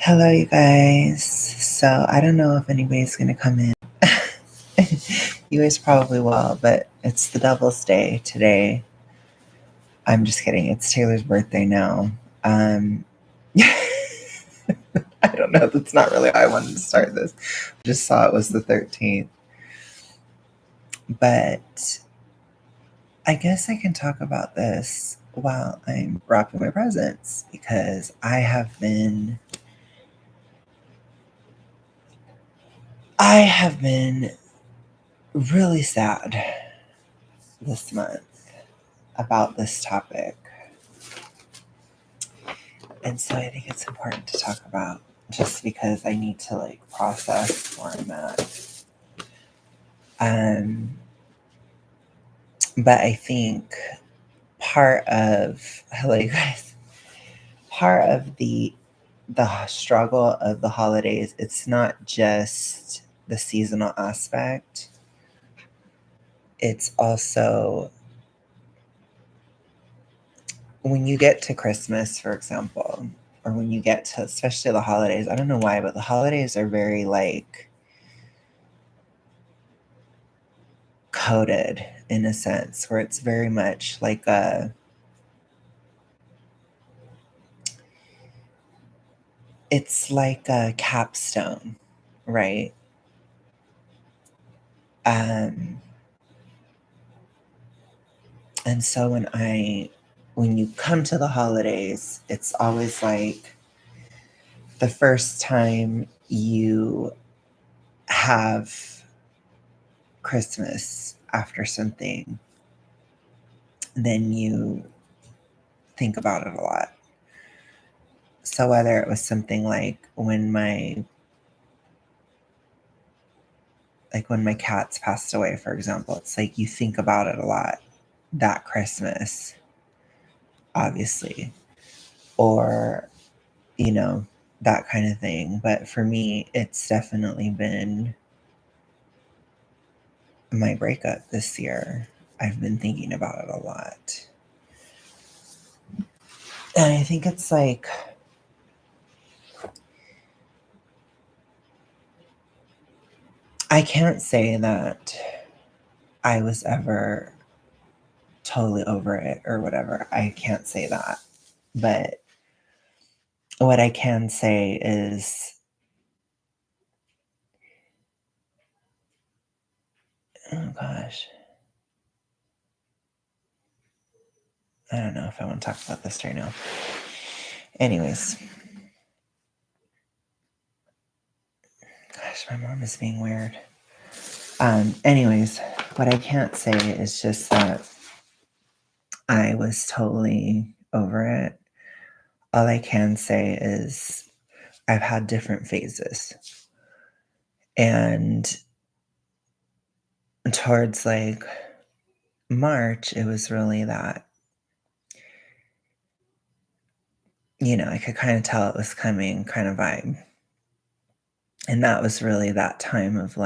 Hello, you guys. So I don't know if anybody's gonna come in. You guys probably will, but it's the Devil's Day today. I'm just kidding. It's Taylor's birthday now. Um, I don't know. That's not really how I wanted to start this. I just saw it was the 13th. But I guess I can talk about this while I'm wrapping my presents because I have been really sad this month about this topic. And so I think it's important to talk about just because I need to process where I'm at. Um, but I think part of like part of the struggle of the holidays, it's not just the seasonal aspect. It's also when you get to Christmas, for example, or when you get to especially the holidays, I don't know why, but the holidays are very coded in a sense where it's very much it's like a capstone, right? Um, and so when you come to the holidays, it's always like the first time you have Christmas after something, then you think about it a lot. So whether it was something when my cats passed away, for example, it's like you think about it a lot that Christmas, obviously, or, you know, that kind of thing. But for me, it's definitely been my breakup this year. I've been thinking about it a lot. And I think it's like, I can't say that I was ever totally over it or whatever. I can't say that. But what I can say is, oh gosh, I don't know if I want to talk about this right now. Anyways, gosh, my mom is being weird. Anyways, what I can't say is just that I was totally over it. All I can say is I've had different phases. And towards March, it was really that, I could kind of tell it was coming kind of vibe. And that was really that time of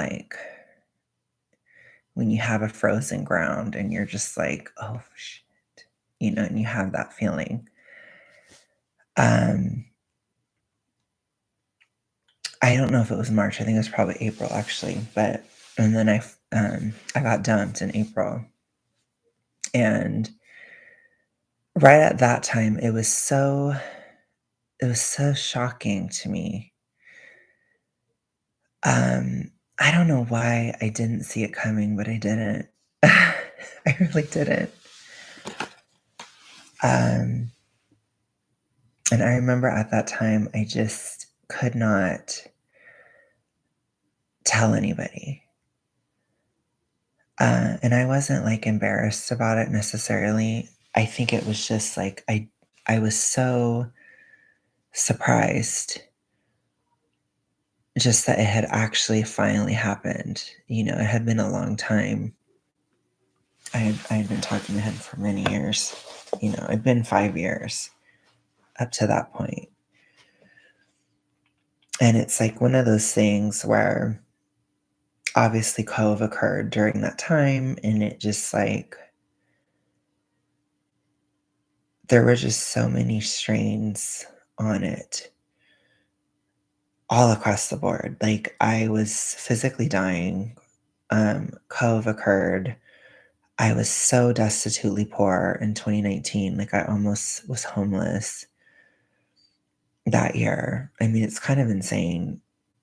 when you have a frozen ground and you're just like, oh shit, and you have that feeling. Um, I don't know if it was March. I think it was probably April actually. And then I got dumped in April, and right at that time, it was so shocking to me. I don't know why I didn't see it coming, but I didn't. I really didn't. Um, and I remember at that time, I just could not tell anybody. And I wasn't embarrassed about it necessarily. I think it was just I was so surprised just that it had actually finally happened. It had been a long time. I had been talking to him for many years. It'd been 5 years up to that point. And it's like one of those things where obviously Cove occurred during that time, and it just there were just so many strains on it. all across the board. Like, I was physically dying. Cove occurred. I was so destitutely poor in 2019. Like, I almost was homeless that year. I mean, it's kind of insane.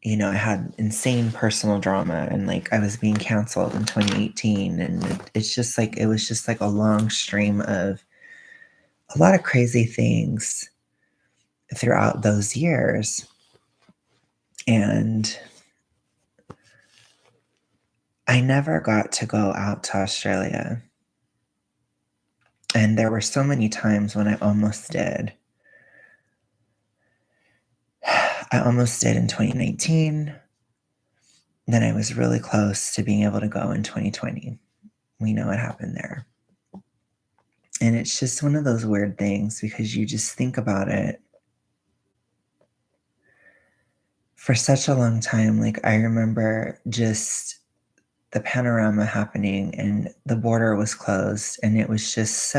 I had insane personal drama, and like I was being canceled in 2018. And it's just like, it was just like a long stream of a lot of crazy things throughout those years. And I never got to go out to Australia. And there were so many times when I almost did. I almost did in 2019. Then I was really close to being able to go in 2020. We know what happened there. And it's just one of those weird things because you just think about it for such a long time. Like, I remember just the panorama happening and the border was closed, and it was just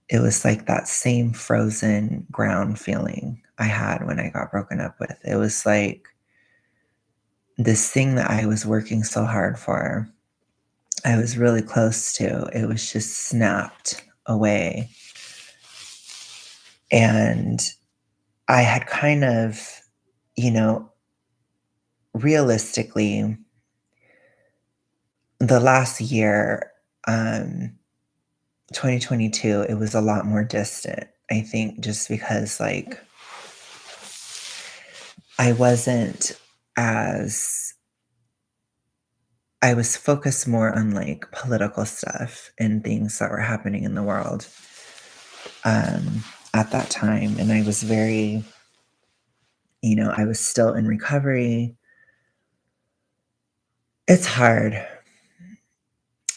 it was like that same frozen ground feeling I had when I got broken up with. It was like this thing that I was working so hard for, I was really close to, it was just snapped away. And I had kind of, you know, realistically, the last year, 2022, it was a lot more distant. I think just because, like, I wasn't as I was focused more on like political stuff and things that were happening in the world at that time. And I was very, I was still in recovery. It's hard.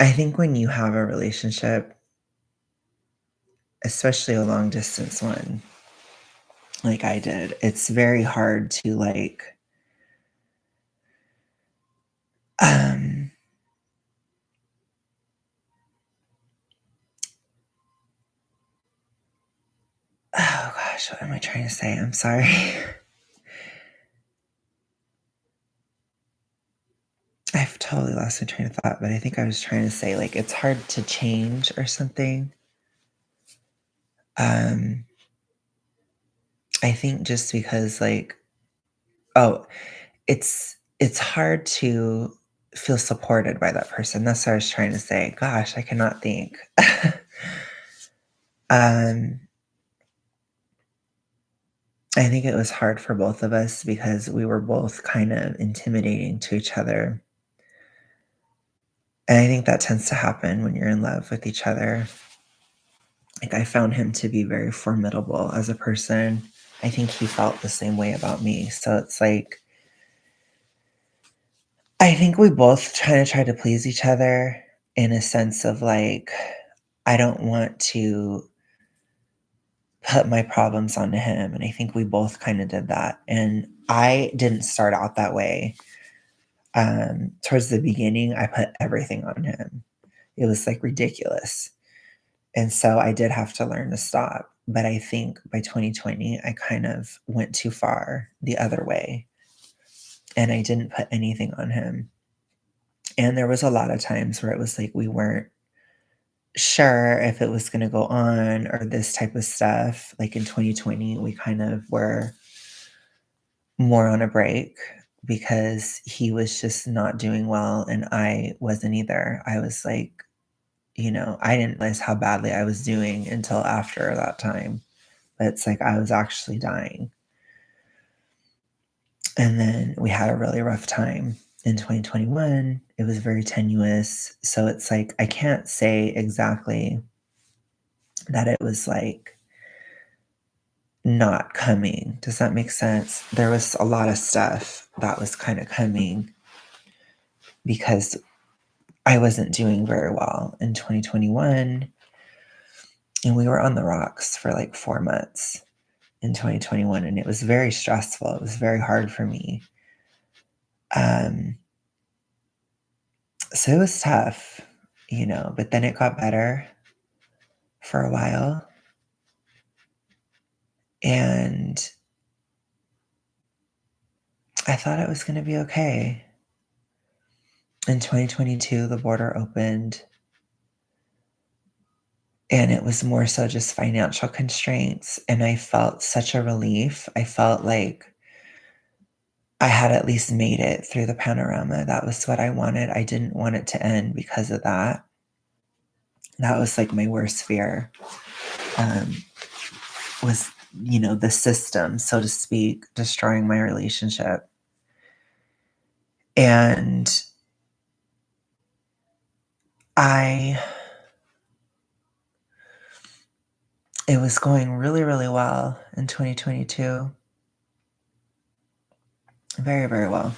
I think when you have a relationship, especially a long distance one, like I did, it's very hard to like, um, oh gosh, what am I trying to say? I'm sorry. I've totally lost my train of thought, but I think I was trying to say like it's hard to change or something. Um, I think just because like, oh, it's hard to feel supported by that person. That's what I was trying to say. Gosh, I cannot think. um, I think it was hard for both of us because we were both kind of intimidating to each other. And I think that tends to happen when you're in love with each other. Like, I found him to be very formidable as a person. I think he felt the same way about me. So it's like, I think we both kind of try to please each other in a sense of like, I don't want to put my problems onto him. And I think we both kind of did that. And I didn't start out that way. Towards the beginning, I put everything on him. It was like ridiculous. And so I did have to learn to stop. But I think by 2020, I kind of went too far the other way and I didn't put anything on him. And there was a lot of times where it was like we weren't sure if it was going to go on or this type of stuff. Like in 2020, we kind of were more on a break because he was just not doing well and I wasn't either. I was like, I didn't realize how badly I was doing until after that time. But it's like I was actually dying. And then we had a really rough time in 2021. It was very tenuous. So it's like I can't say exactly that it was like not coming. Does that make sense? There was a lot of stuff that was kind of coming because I wasn't doing very well in 2021. And we were on the rocks for like 4 months in 2021. And it was very stressful. It was very hard for me. So it was tough, but then it got better for a while. And I thought it was going to be okay. In 2022, the border opened, and it was more so just financial constraints. And I felt such a relief. I felt like I had at least made it through the panorama. That was what I wanted. I didn't want it to end because of that. That was like my worst fear, um, was, the system, so to speak, destroying my relationship. And it was going really, really well in 2022. Very, very well.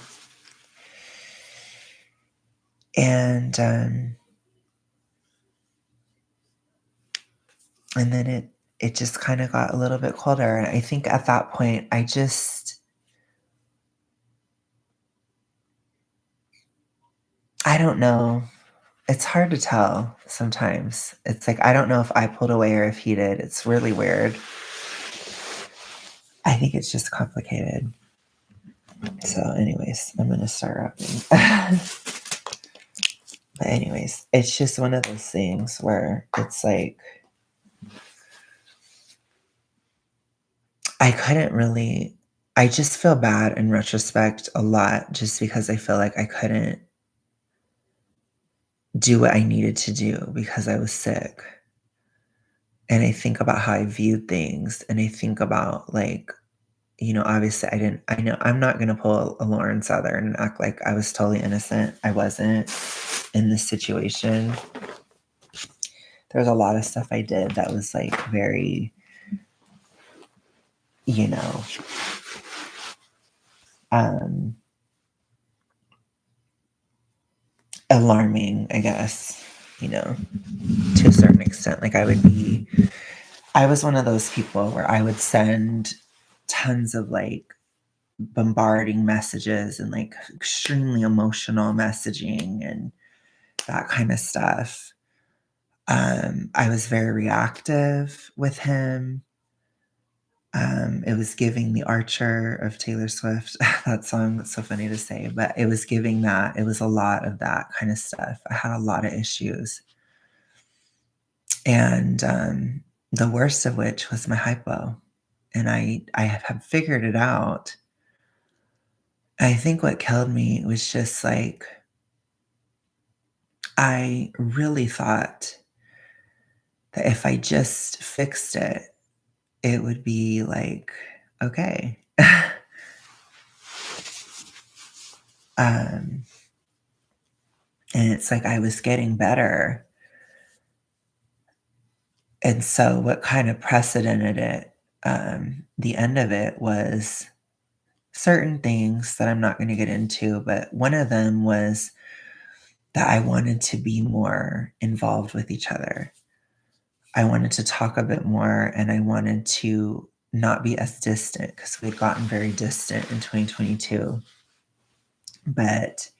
And then it just kind of got a little bit colder. And I think at that point, I don't know. It's hard to tell sometimes. It's like, I don't know if I pulled away or if he did. It's really weird. I think it's just complicated. So, anyways, I'm going to start wrapping. But, anyways, it's just one of those things where it's like, I just feel bad in retrospect a lot just because I feel like I couldn't do what I needed to do because I was sick. And I think about how I viewed things, and I think about, like, obviously I know I'm not gonna pull a Lauren Southern and act like I was totally innocent. I wasn't in this situation. There was a lot of stuff I did that was, like, very, you know, um, alarming, I guess, to a certain extent. Like, I was one of those people where I would send tons of, like, bombarding messages and, like, extremely emotional messaging and that kind of stuff. I was very reactive with him. It was giving the Archer of Taylor Swift. That song, that's so funny to say, but it was giving that. It was a lot of that kind of stuff. I had a lot of issues. And the worst of which was my hypo. And I have figured it out. I think what killed me was just like, I really thought that if I just fixed it, it would be like, okay. And it's like I was getting better. And so what kind of precedented it, the end of it was certain things that I'm not going to get into, but one of them was that I wanted to be more involved with each other. I wanted to talk a bit more, and I wanted to not be as distant because we'd gotten very distant in 2022. But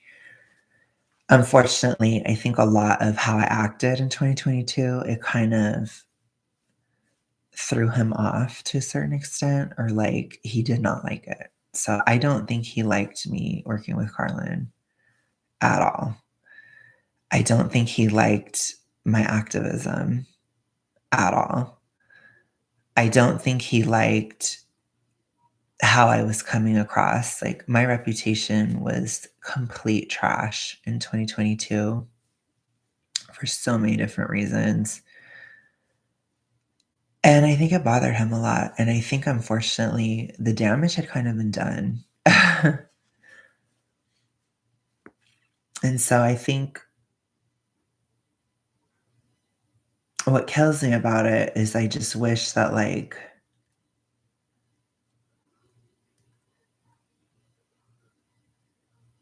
unfortunately, I think a lot of how I acted in 2022, it kind of threw him off to a certain extent, or like he did not like it. So I don't think he liked me working with Carlin at all. I don't think he liked my activism at all. I don't think he liked how I was coming across. Like, my reputation was complete trash in 2022 for so many different reasons. And I think it bothered him a lot. And I think, unfortunately, the damage had kind of been done. And so I think what kills me about it is I just wish that, like,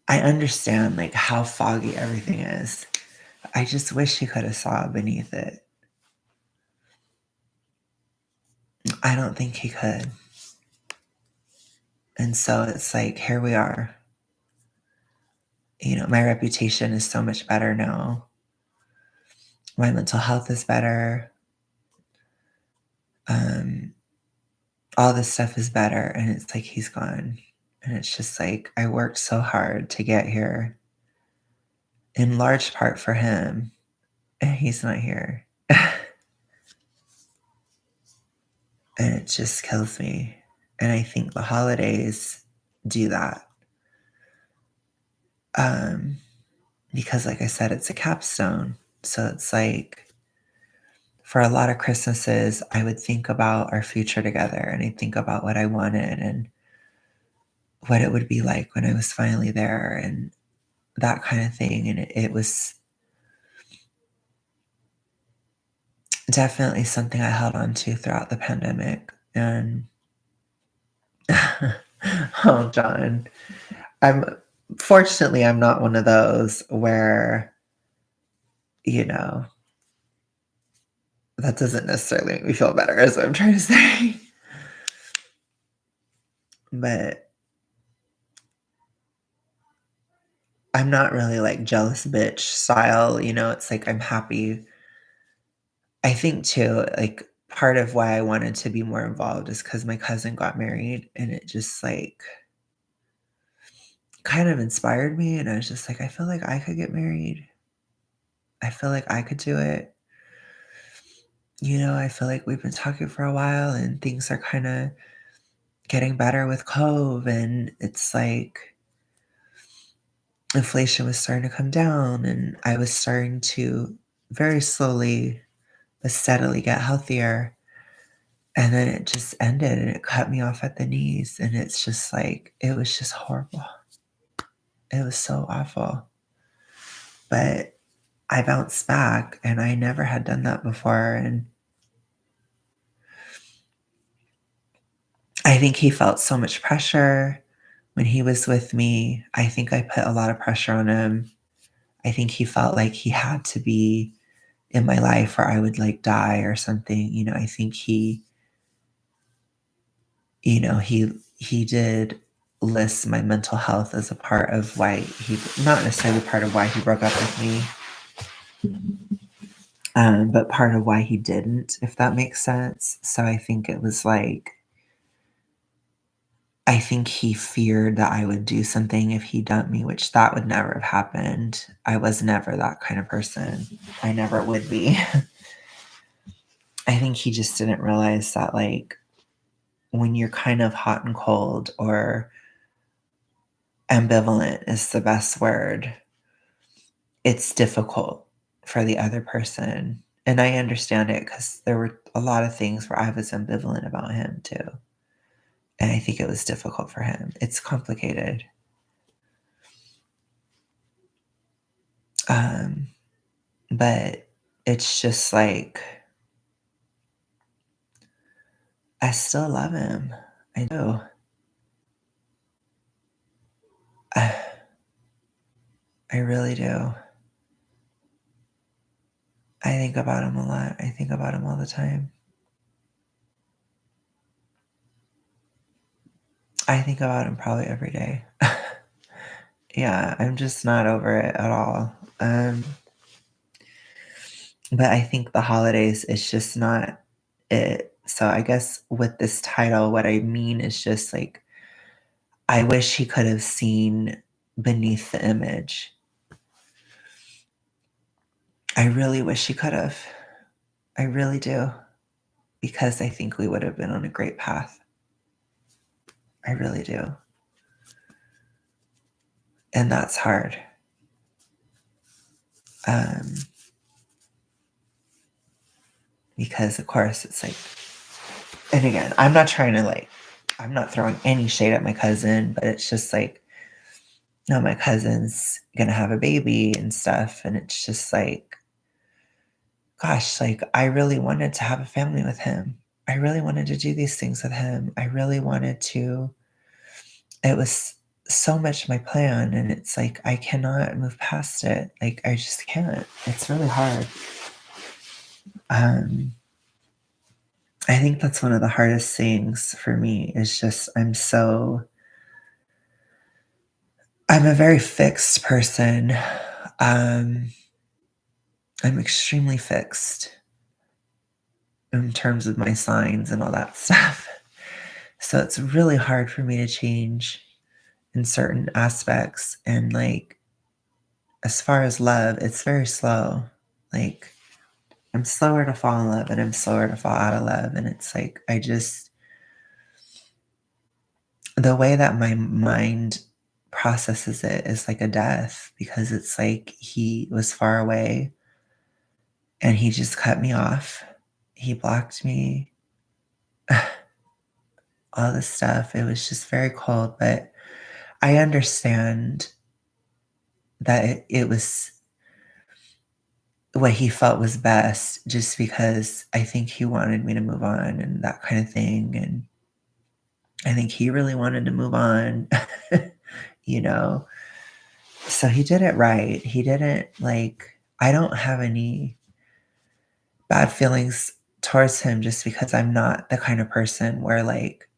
I understand, like, how foggy everything is. I just wish he could have saw beneath it. I don't think he could. And so it's like, here we are. My reputation is so much better now. My mental health is better. All this stuff is better. And it's like, he's gone. And it's just like, I worked so hard to get here, in large part for him, and he's not here. And it just kills me. And I think the holidays do that. Because, like I said, it's a capstone. So it's like, for a lot of Christmases, I would think about our future together and I think about what I wanted and what it would be like when I was finally there and that kind of thing. And it was definitely something I held on to throughout the pandemic. And oh, John, I'm fortunately I'm not one of those where, you know, that doesn't necessarily make me feel better, is what I'm trying to say. But I'm not really like jealous bitch style, it's like I'm happy. I think too, like part of why I wanted to be more involved is because my cousin got married and it just like kind of inspired me. And I was just like, I feel like I could get married. I feel like I could do it. I feel like we've been talking for a while and things are kind of getting better with Cove. And it's like inflation was starting to come down and I was starting to very slowly but steadily get healthier. And then it just ended and it cut me off at the knees. And it's just like, it was just horrible. It was so awful. But I bounced back and I never had done that before. And I think he felt so much pressure when he was with me. I think I put a lot of pressure on him. I think he felt like he had to be in my life or I would like die or something. I think he did list my mental health as a part of why not necessarily part of why he broke up with me, but part of why he didn't, if that makes sense. So I think it was like, I think he feared that I would do something if he dumped me, which that would never have happened. I was never that kind of person. I never would be. I think he just didn't realize that, like, when you're kind of hot and cold or ambivalent is the best word, it's difficult for the other person. And I understand it because there were a lot of things where I was ambivalent about him too. And I think it was difficult for him. It's complicated. Um, but it's just like, I still love him. I do. I really do. I think about him a lot. I think about him all the time. I think about him probably every day. Yeah, I'm just not over it at all. But I think the holidays is just not it. So I guess with this title, what I mean is just like, I wish he could have seen beneath the image. I really wish he could have. I really do. Because I think we would have been on a great path. I really do. And that's hard. Um, because of course it's like, and again, I'm not trying to like, I'm not throwing any shade at my cousin, but it's just like, no, my cousin's gonna have a baby and stuff. And it's just like, gosh, like I really wanted to have a family with him. I really wanted to do these things with him. I really wanted to, it was so much my plan. And it's like, I cannot move past it. Like, I just can't. It's really hard. Um, I think that's one of the hardest things for me is just I'm a very fixed person. Um, I'm extremely fixed in terms of my signs and all that stuff. So it's really hard for me to change. in certain aspects. And like, as far as love, it's very slow. Like, I'm slower to fall in love and I'm slower to fall out of love. And it's like, the way that my mind processes it is like a death, because it's like he was far away and he just cut me off. He blocked me, all this stuff. It was just very cold, but I understand that it was what he felt was best, just because I think he wanted me to move on and that kind of thing. And I think he really wanted to move on, you know? So he did it right. He didn't like, I don't have any bad feelings towards him, just because I'm not the kind of person where like,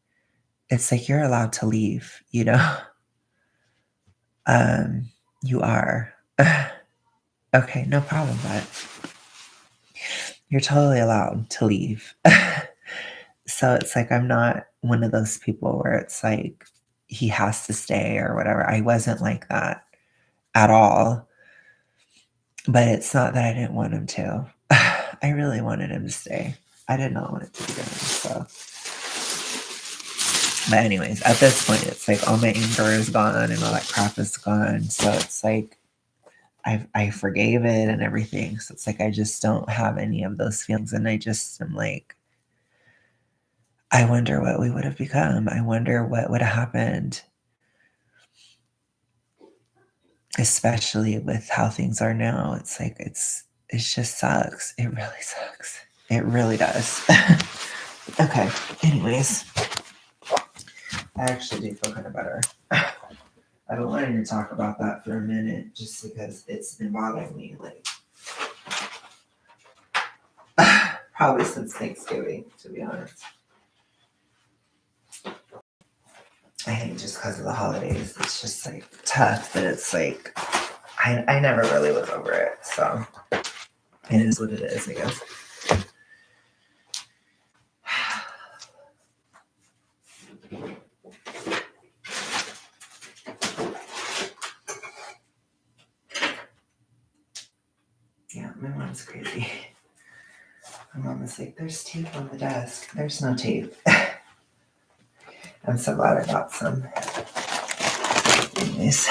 it's like you're allowed to leave, you know? Um, you are. Okay, no problem, but you're totally allowed to leave. So it's like I'm not one of those people where it's like he has to stay or whatever. I wasn't like that at all. But it's not that I didn't want him to. I really wanted him to stay. I did not want it to be done. So, but anyways, at this point, it's like all my anger is gone and all that crap is gone. So it's like I forgave it and everything. So it's like I just don't have any of those feelings, and I just am like, I wonder what we would have become. I wonder what would have happened, especially with how things are now. It's like it just sucks. It really sucks. It really does. Okay. Anyways, I actually do feel kind of better. I've been wanting to talk about that for a minute, just because it's been bothering me, like probably since Thanksgiving, to be honest. I think just because of the holidays, it's just like tough. But it's like I never really was over it, so it is what it is, I guess. Yeah, my mom's crazy. My mom was like, "There's tape on the desk." There's no tape. I'm so glad I got some. Anyways.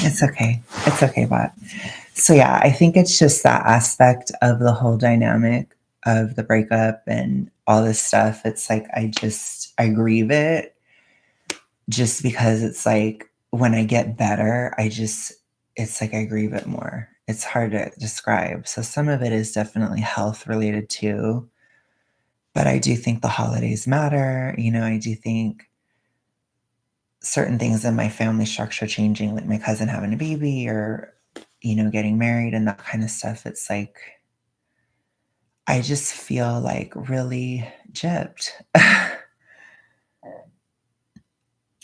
It's okay. It's okay, but so yeah, I think it's just that aspect of the whole dynamic of the breakup and all this stuff. It's like I grieve it, just because it's like when I get better, it's like I grieve it more. It's hard to describe. So some of it is definitely health related too. But I do think the holidays matter. I do think certain things in my family structure changing, like my cousin having a baby, or getting married and that kind of stuff. It's like I just feel like really gypped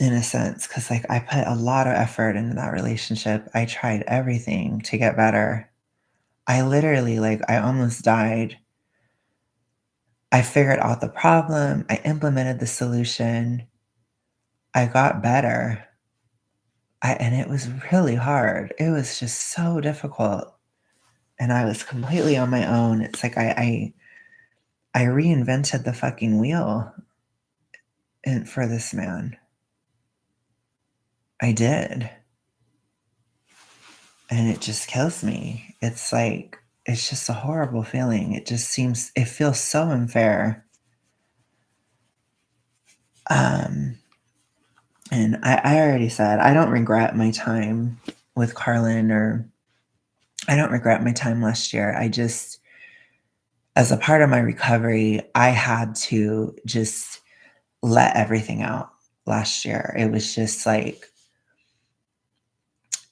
in a sense, because like I put a lot of effort into that relationship. I tried everything to get better. I literally, like, I almost died. I figured out the problem. I implemented the solution. I got better. And it was really hard. It was just so difficult. And I was completely on my own. It's like I reinvented the fucking wheel for this man. I did. And it just kills me. It's like, it's just a horrible feeling. It feels so unfair. And I already said, I don't regret my time with Carlin, or I don't regret my time last year. As a part of my recovery, I had to just let everything out last year. It was just like,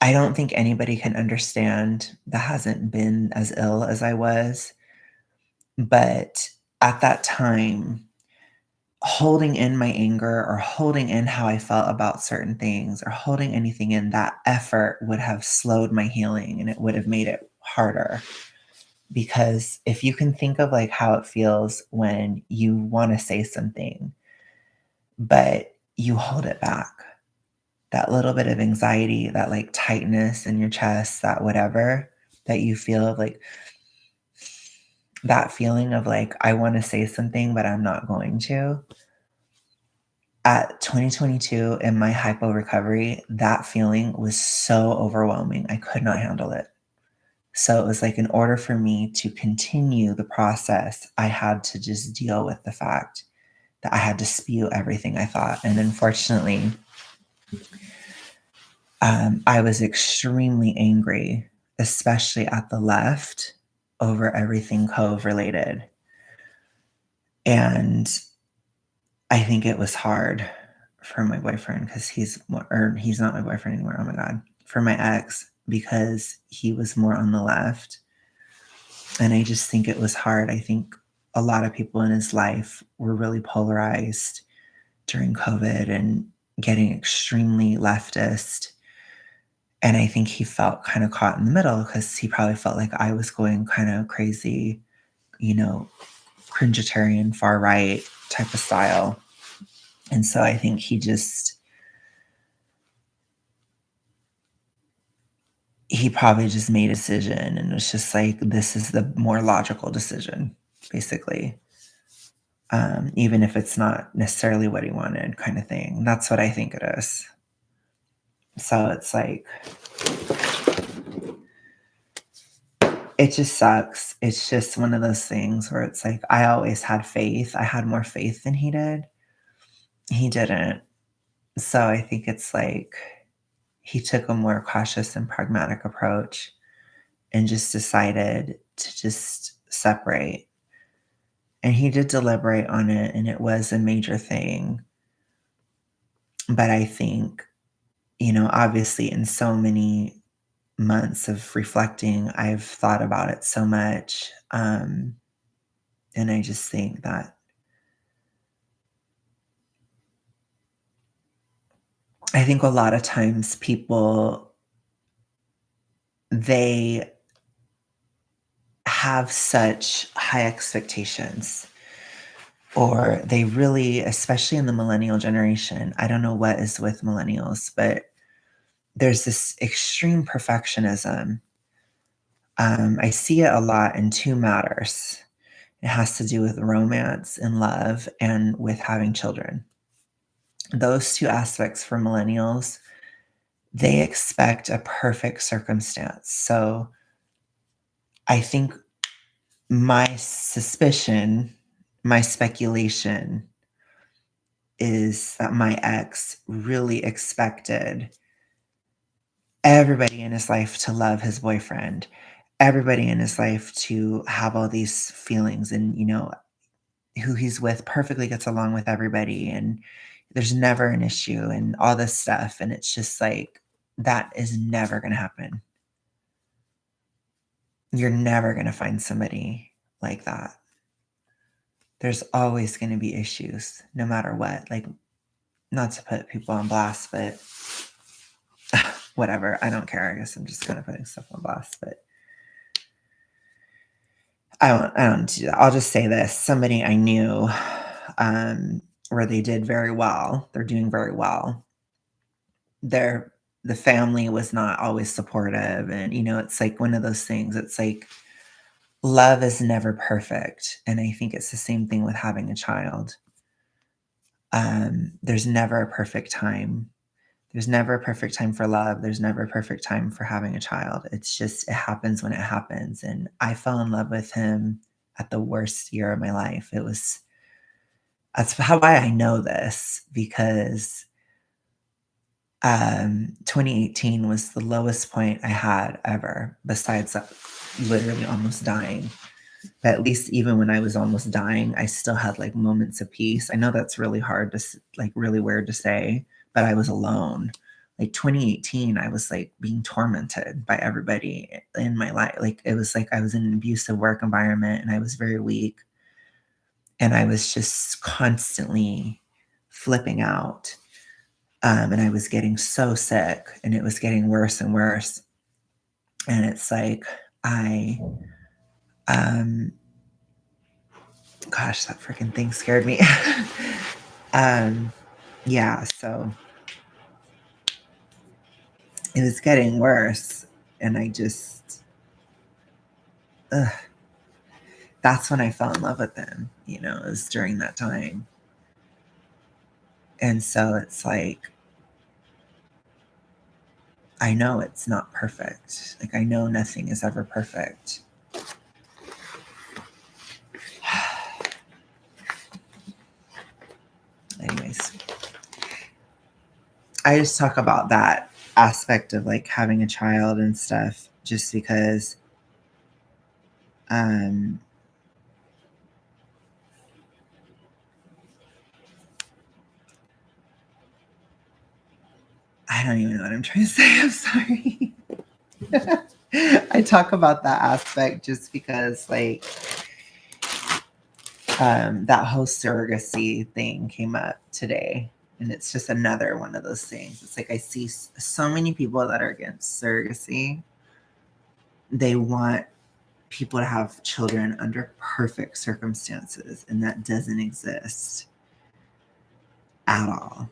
I don't think anybody can understand that hasn't been as ill as I was. But at that time, holding in my anger or holding in how I felt about certain things or holding anything in, that effort would have slowed my healing, and it would have made it harder. Because if you can think of like how it feels when you want to say something but you hold it back. That little bit of anxiety, that like tightness in your chest, that whatever that you feel like, that feeling of like, I want to say something, but I'm not going to. At 2022 in my hypo recovery, that feeling was so overwhelming. I could not handle it. So it was like, in order for me to continue the process, I had to just deal with the fact that I had to spew everything I thought. And unfortunately, I was extremely angry, especially at the left, over everything Cove related. And I think it was hard for my boyfriend because he's not my boyfriend anymore. Oh my God. For my ex, because he was more on the left. And I just think it was hard. I think a lot of people in his life were really polarized during COVID and getting extremely leftist. And I think he felt kind of caught in the middle because he probably felt like I was going kind of crazy, cringetarian, far right type of style. And so I think he probably just made a decision and was just like, this is the more logical decision, basically. Even if it's not necessarily what he wanted, kind of thing. That's what I think it is. So it's like, it just sucks. It's just one of those things where it's like, I always had faith. I had more faith than he did. He didn't. So I think it's like he took a more cautious and pragmatic approach and just decided to just separate. And he did deliberate on it, and it was a major thing. But I think, obviously in so many months of reflecting, I've thought about it so much. And I just think that I think a lot of times people, they have such high expectations, or they really, especially in the millennial generation, I don't know what is with millennials, but there's this extreme perfectionism. I see it a lot in two matters. It has to do with romance and love and with having children. Those two aspects for millennials, they expect a perfect circumstance. So I think my suspicion, my speculation is that my ex really expected everybody in his life to love his boyfriend, everybody in his life to have all these feelings, and who he's with perfectly gets along with everybody, and there's never an issue and all this stuff. And it's just like, that is never going to happen. You're never going to find somebody like that. There's always going to be issues no matter what. Like, not to put people on blast, but whatever. I don't care. I guess I'm just kind of putting stuff on blast, but I don't do that. I'll just say this. Somebody I knew, where they did very well. They're doing very well. The family was not always supportive, and it's like one of those things. It's like, love is never perfect, and I think it's the same thing with having a child. There's never a perfect time. There's never a perfect time for love. There's never a perfect time for having a child. It's just, it happens when it happens. And I fell in love with him at the worst year of my life. That's how why I know this, because 2018 was the lowest point I had ever, besides literally almost dying. But at least even when I was almost dying, I still had like moments of peace. I know that's really hard to, like, really weird to say, but I was alone. Like 2018, I was like being tormented by everybody in my life. Like, it was like I was in an abusive work environment and I was very weak. And I was just constantly flipping out. And I was getting so sick, and it was getting worse and worse. And it's like, gosh, that freaking thing scared me. yeah, so it was getting worse. And I just, ugh, that's when I fell in love with him, you know, it was during that time. And so it's like, I know it's not perfect. Like, I know nothing is ever perfect. Anyways, I just talk about that aspect of like having a child and stuff just because um I don't even know what I'm trying to say. I'm sorry. I talk about that aspect just because like that whole surrogacy thing came up today, and it's just another one of those things. It's like I see so many people that are against surrogacy. They want people to have children under perfect circumstances, and that doesn't exist at all.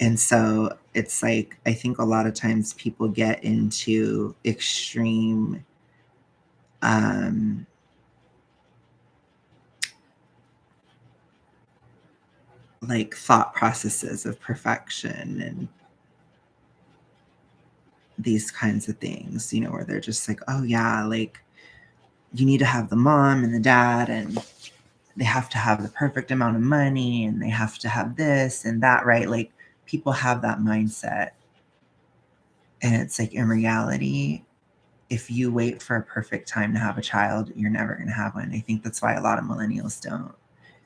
And so it's like, I think a lot of times people get into extreme like thought processes of perfection and these kinds of things, you know, where they're just like, oh yeah, like you need to have the mom and the dad, and they have to have the perfect amount of money, and they have to have this and that, right? Like people have that mindset. And it's like, in reality, if you wait for a perfect time to have a child, you're never going to have one. I think that's why a lot of millennials don't.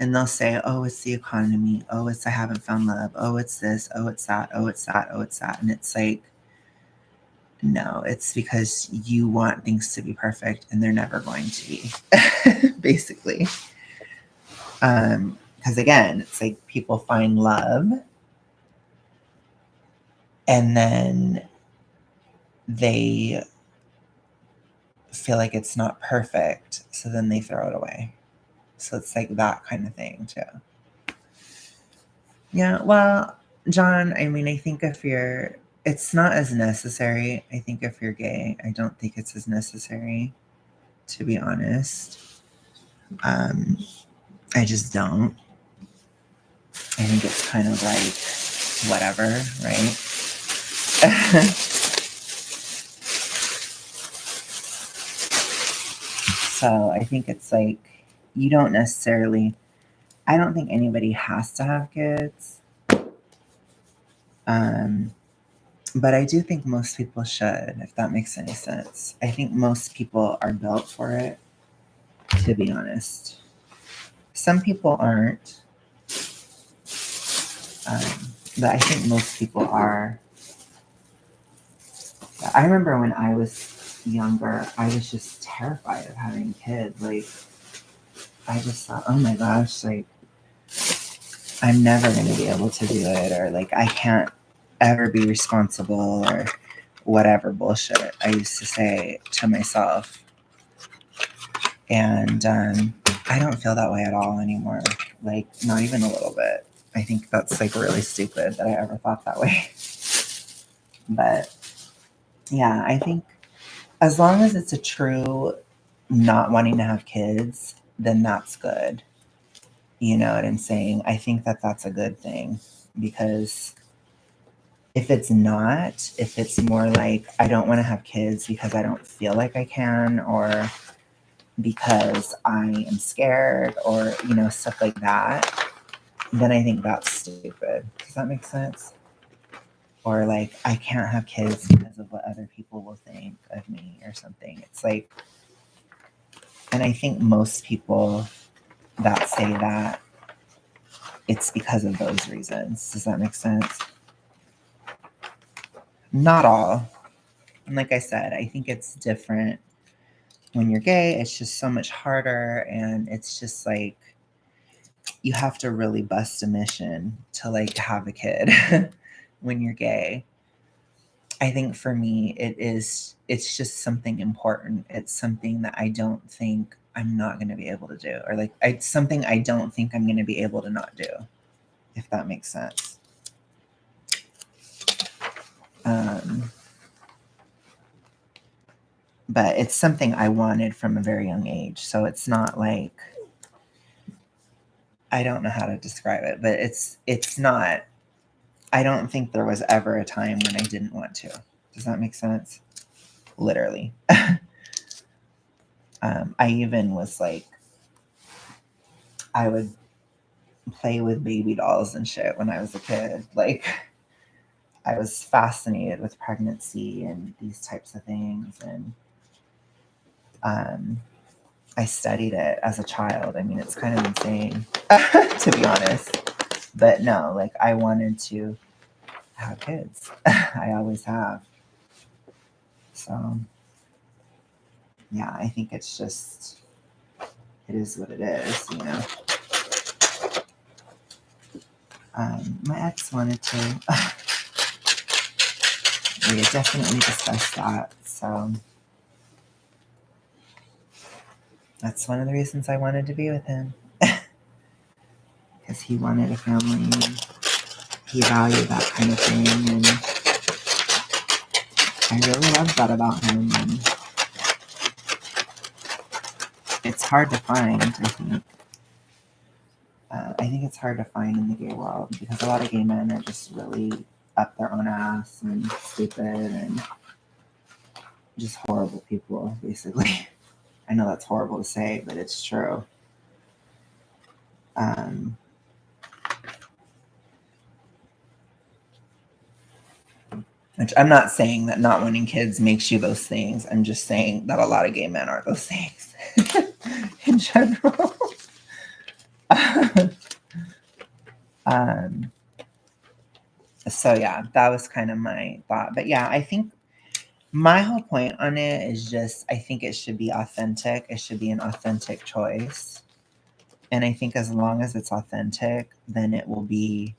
And they'll say, oh, it's the economy. Oh, it's I haven't found love. Oh, it's this. Oh, it's that. Oh, it's that. Oh, it's that. And it's like, no, it's because you want things to be perfect and they're never going to be, basically. Because again, it's like people find love and then they feel like it's not perfect. So then they throw it away. So it's like that kind of thing too. Yeah, well, John, I mean, I think if you're, it's not as necessary. I think if you're gay, I don't think it's as necessary, to be honest. Um, I just don't. I think it's kind of like whatever, right? So I think it's like you don't necessarily, I don't think anybody has to have kids. Um, but I do think most people should, if that makes any sense. I think most people are built for it, to be honest. Some people aren't, but I think most people are. I remember when I was younger, I was just terrified of having kids. Like, I just thought, oh my gosh, like, I'm never going to be able to do it, or like, I can't ever be responsible, or whatever bullshit I used to say to myself. And I don't feel that way at all anymore. Like, not even a little bit. I think that's like really stupid that I ever thought that way. But yeah, I think as long as it's a true not wanting to have kids, then that's good. You know what I'm saying? I think that that's a good thing, because if it's not, if it's more like I don't want to have kids because I don't feel like I can, or because I am scared, or, you know, stuff like that, then I think that's stupid. Does that make sense? Or like, I can't have kids because of what other people will think of me or something. It's like, and I think most people that say that, it's because of those reasons. Does that make sense? Not all. And like I said, I think it's different when you're gay. It's just so much harder, and it's just like you have to really bust a mission to like have a kid when you're gay. I think for me, it's just something important. It's something that I don't think I'm not going to be able to do, or like, it's something I don't think I'm going to be able to not do. if that makes sense. But it's something I wanted from a very young age. So it's not like, I don't know how to describe it, but it's not, I don't think there was ever a time when I didn't want to. Does that make sense? Literally. I even was like, I would play with baby dolls and shit when I was a kid. Like, I was fascinated with pregnancy and these types of things. And I studied it as a child. I mean, it's kind of insane, to be honest. But no, like, I wanted to have kids. I always have. So, yeah, I think it's just, it is what it is, you know. My ex wanted to. We had definitely discussed that. So that's one of the reasons I wanted to be with him. Because he wanted a family and he valued that kind of thing. And I really loved that about him. And it's hard to find, I think. I think it's hard to find in the gay world because a lot of gay men are just really up their own ass and stupid and just horrible people, basically. I know that's horrible to say, but it's true. Which I'm not saying that not wanting kids makes you those things. I'm just saying that a lot of gay men are those things in general. So yeah, that was kind of my thought. But yeah, I think my whole point on it is just, I think it should be authentic. It should be an authentic choice. And I think as long as it's authentic, then it will be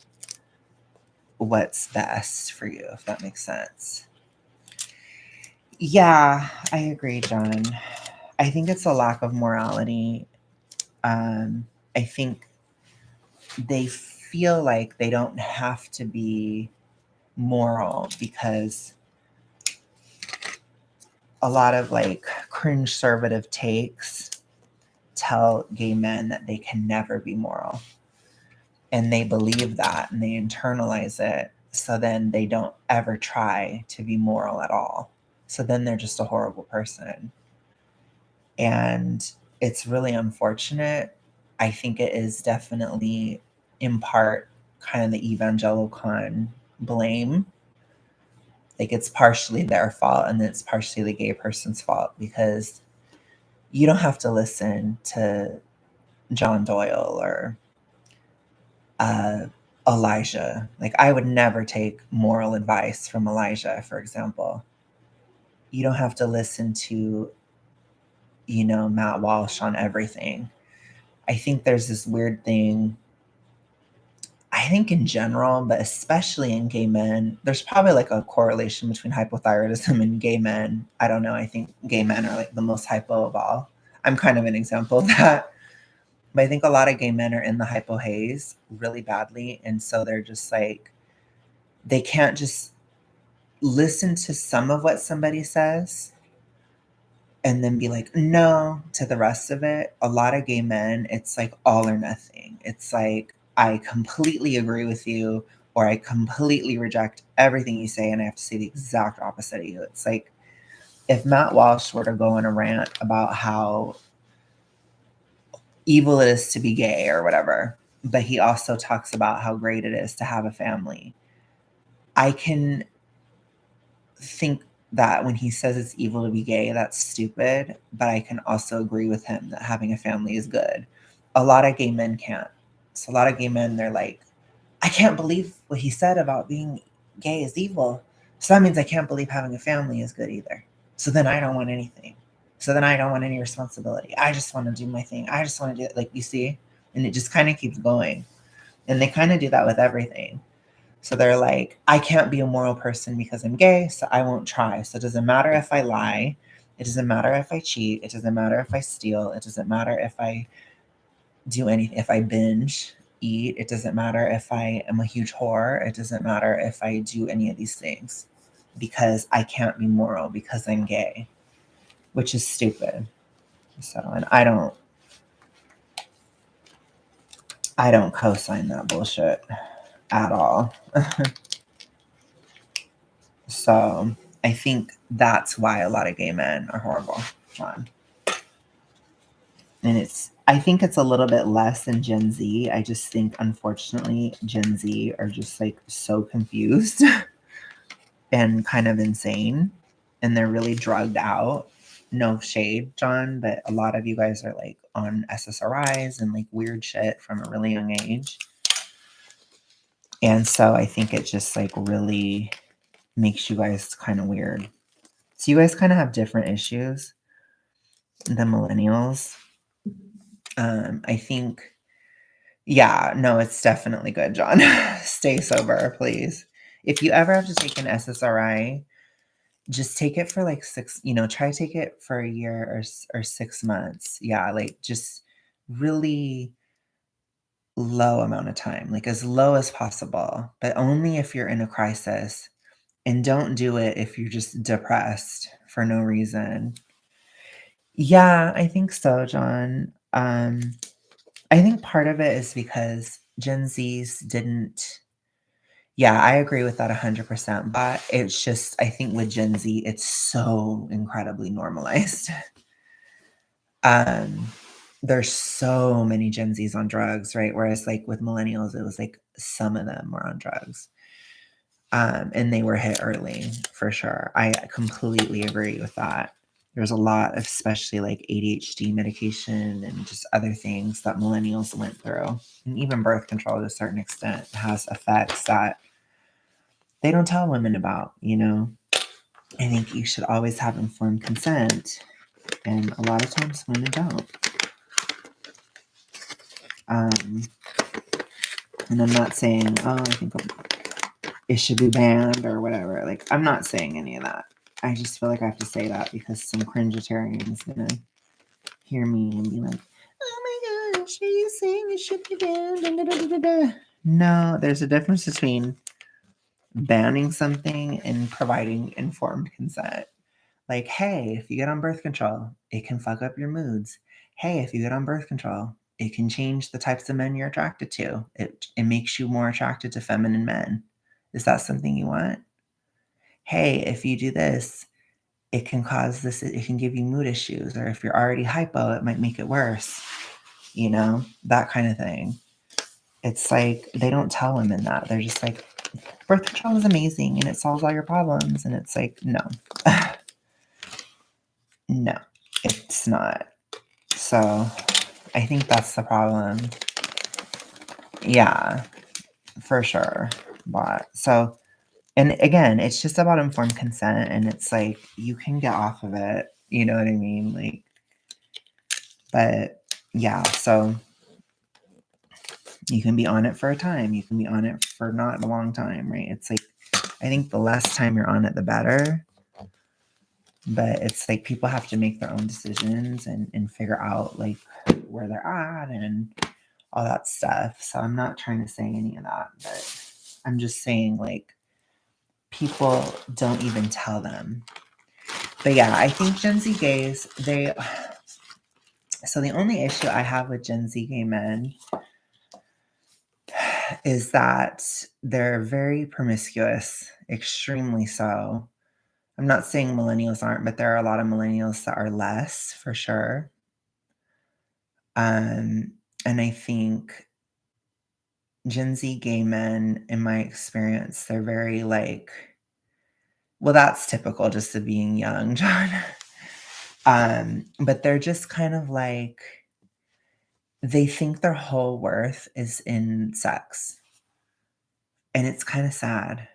what's best for you, if that makes sense. Yeah, I agree, John. I think it's a lack of morality. I think they feel like they don't have to be moral because a lot of like cringe-servative takes tell gay men that they can never be moral. And they believe that and they internalize it. So then they don't ever try to be moral at all. So then they're just a horrible person. And it's really unfortunate. I think it is definitely in part kind of the evangelical blame. Like it's partially their fault and then it's partially the gay person's fault because you don't have to listen to John Doyle or Elijah. Like I would never take moral advice from Elijah, for example. You don't have to listen to, you know, Matt Walsh on everything. I think there's this weird thing, I think in general, but especially in gay men, there's probably like a correlation between hypothyroidism and gay men. I don't know. I think gay men are like the most hypo of all. I'm kind of an example of that. But I think a lot of gay men are in the hypo haze really badly. And so they're just like, they can't just listen to some of what somebody says and then be like, no, to the rest of it. A lot of gay men, it's like all or nothing. It's like, I completely agree with you, or I completely reject everything you say, and I have to say the exact opposite of you. It's like if Matt Walsh were to go on a rant about how evil it is to be gay or whatever, but he also talks about how great it is to have a family. I can think that when he says it's evil to be gay, that's stupid, but I can also agree with him that having a family is good. A lot of gay men can't. So a lot of gay men, they're like, I can't believe what he said about being gay is evil. So that means I can't believe having a family is good either. So then I don't want anything. So then I don't want any responsibility. I just want to do my thing. I just want to do it, like, you see? And it just kind of keeps going. And they kind of do that with everything. So they're like, I can't be a moral person because I'm gay, so I won't try. So it doesn't matter if I lie. It doesn't matter if I cheat. It doesn't matter if I steal. It doesn't matter if I do anything, if I binge. eat. It doesn't matter if I am a huge whore. It doesn't matter if I do any of these things because I can't be moral because I'm gay, which is stupid. So, and I don't co-sign that bullshit at all. So I think that's why a lot of gay men are horrible, John. And I think it's a little bit less in Gen Z. I just think, unfortunately, Gen Z are just like so confused and kind of insane. And they're really drugged out. No shade, John, but a lot of you guys are like on SSRIs and like weird shit from a really young age. And so I think it just like really makes you guys kind of weird. So you guys kind of have different issues than millennials. I think, yeah, no, it's definitely good, John. Stay sober, please. If you ever have to take an SSRI, just take it for like try to take it for a year or 6 months. Yeah, like just really low amount of time, like as low as possible, but only if you're in a crisis. And don't do it if you're just depressed for no reason. Yeah, I think so, John. I think part of it is because Gen Zs didn't. Yeah, I agree with that 100%. But it's just, I think with Gen Z, it's so incredibly normalized. There's so many Gen Zs on drugs, right? Whereas like with millennials, it was like some of them were on drugs. And they were hit early for sure. I completely agree with that. There's a lot, especially like ADHD medication and just other things that millennials went through. And even birth control to a certain extent has effects that they don't tell women about, I think you should always have informed consent. And a lot of times women don't. And I'm not saying, I think it should be banned or whatever. Like, I'm not saying any of that. I just feel like I have to say that because some cringeitarian is gonna hear me and be like, "Oh my gosh, are you saying it should be banned?" Da, da, da, da, da. No, there's a difference between banning something and providing informed consent. Like, hey, if you get on birth control, it can fuck up your moods. Hey, if you get on birth control, it can change the types of men you're attracted to. It makes you more attracted to feminine men. Is that something you want? Hey, if you do this, it can cause this, it can give you mood issues. Or if you're already hypo, it might make it worse. That kind of thing. It's like they don't tell women that. They're just like, birth control is amazing and it solves all your problems. And it's like, no. No, it's not. So I think that's the problem. Yeah, for sure. But so, and again, it's just about informed consent. And it's like, you can get off of it. You know what I mean? Like, but yeah, so you can be on it for a time. You can be on it for not a long time, right? It's like, I think the less time you're on it, the better. But it's like people have to make their own decisions and figure out like where they're at and all that stuff. So I'm not trying to say any of that, but I'm just saying like people don't even tell them. But yeah, I think Gen Z gays, so the only issue I have with Gen Z gay men is that they're very promiscuous, extremely so. I'm not saying millennials aren't, but there are a lot of millennials that are less for sure. And I think Gen Z gay men, in my experience, they're very like, well, that's typical just of being young, John. But they're just kind of like, they think their whole worth is in sex. And it's kind of sad.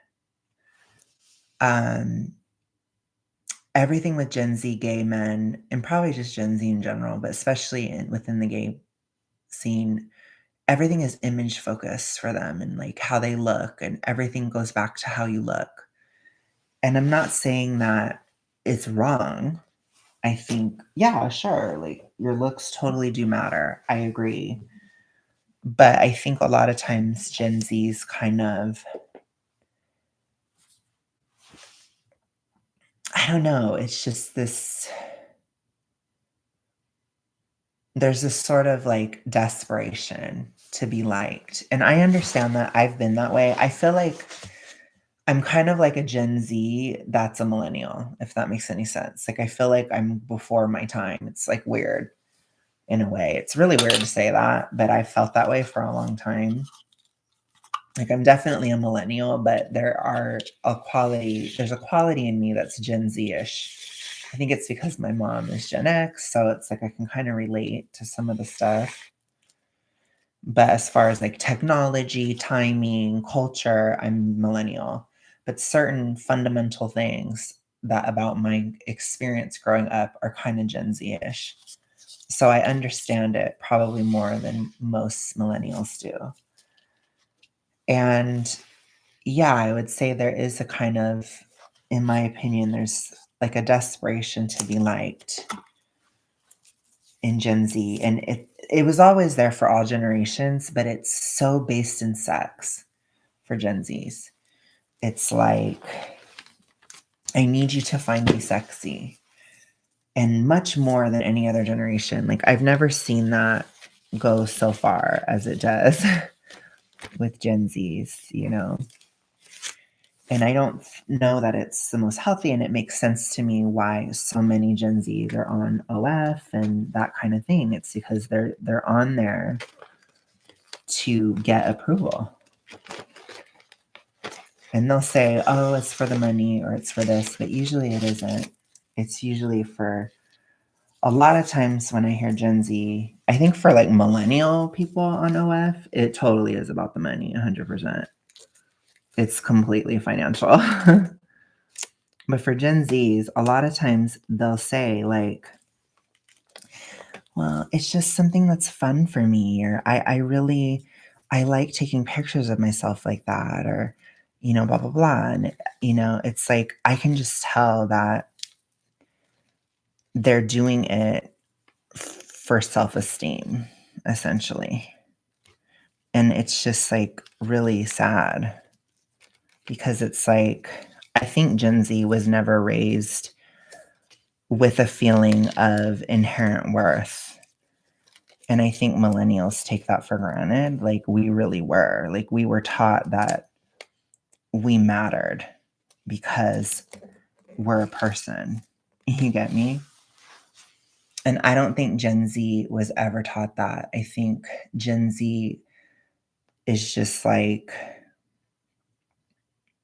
Everything with Gen Z gay men, and probably just Gen Z in general, but especially within the gay scene, everything is image focused for them and like how they look, and everything goes back to how you look. And I'm not saying that it's wrong. I think, yeah, sure, like your looks totally do matter. I agree. But I think a lot of times Gen Z's kind of, I don't know, it's just this, there's this sort of like desperation to be liked. And I understand that. I've been that way. I feel like I'm kind of like a Gen Z that's a millennial, if that makes any sense. Like I feel like I'm before my time. It's like weird in a way. It's really weird to say that, but I felt that way for a long time. Like I'm definitely a millennial, but there's a quality in me that's Gen Z-ish. I think it's because my mom is Gen X, so it's like I can kind of relate to some of the stuff. But as far as like technology, timing, culture, I'm millennial. But certain fundamental things that about my experience growing up are kind of Gen Z-ish. So I understand it probably more than most millennials do. And yeah, I would say there is a kind of, in my opinion, there's like a desperation to be liked in Gen Z. And it was always there for all generations, but it's so based in sex for Gen Zs. It's like, I need you to find me sexy. And much more than any other generation. Like, I've never seen that go so far as it does with Gen Zs, you know? And I don't know that it's the most healthy, and it makes sense to me why so many Gen Zs are on OF and that kind of thing. It's because they're on there to get approval. And they'll say, oh, it's for the money or it's for this, but usually it isn't. It's usually for a lot of times when I hear Gen Z, I think for like millennial people on OF, it totally is about the money, 100%. It's completely financial. But for Gen Zs, a lot of times they'll say, like, well, it's just something that's fun for me, or I like taking pictures of myself like that, or, blah, blah, blah. And, it's like, I can just tell that they're doing it for self esteem, essentially. And it's just like really sad because it's like, I think Gen Z was never raised with a feeling of inherent worth. And I think millennials take that for granted. Like we really were. Like we were taught that we mattered because we're a person. You get me? And I don't think Gen Z was ever taught that. I think Gen Z is just like,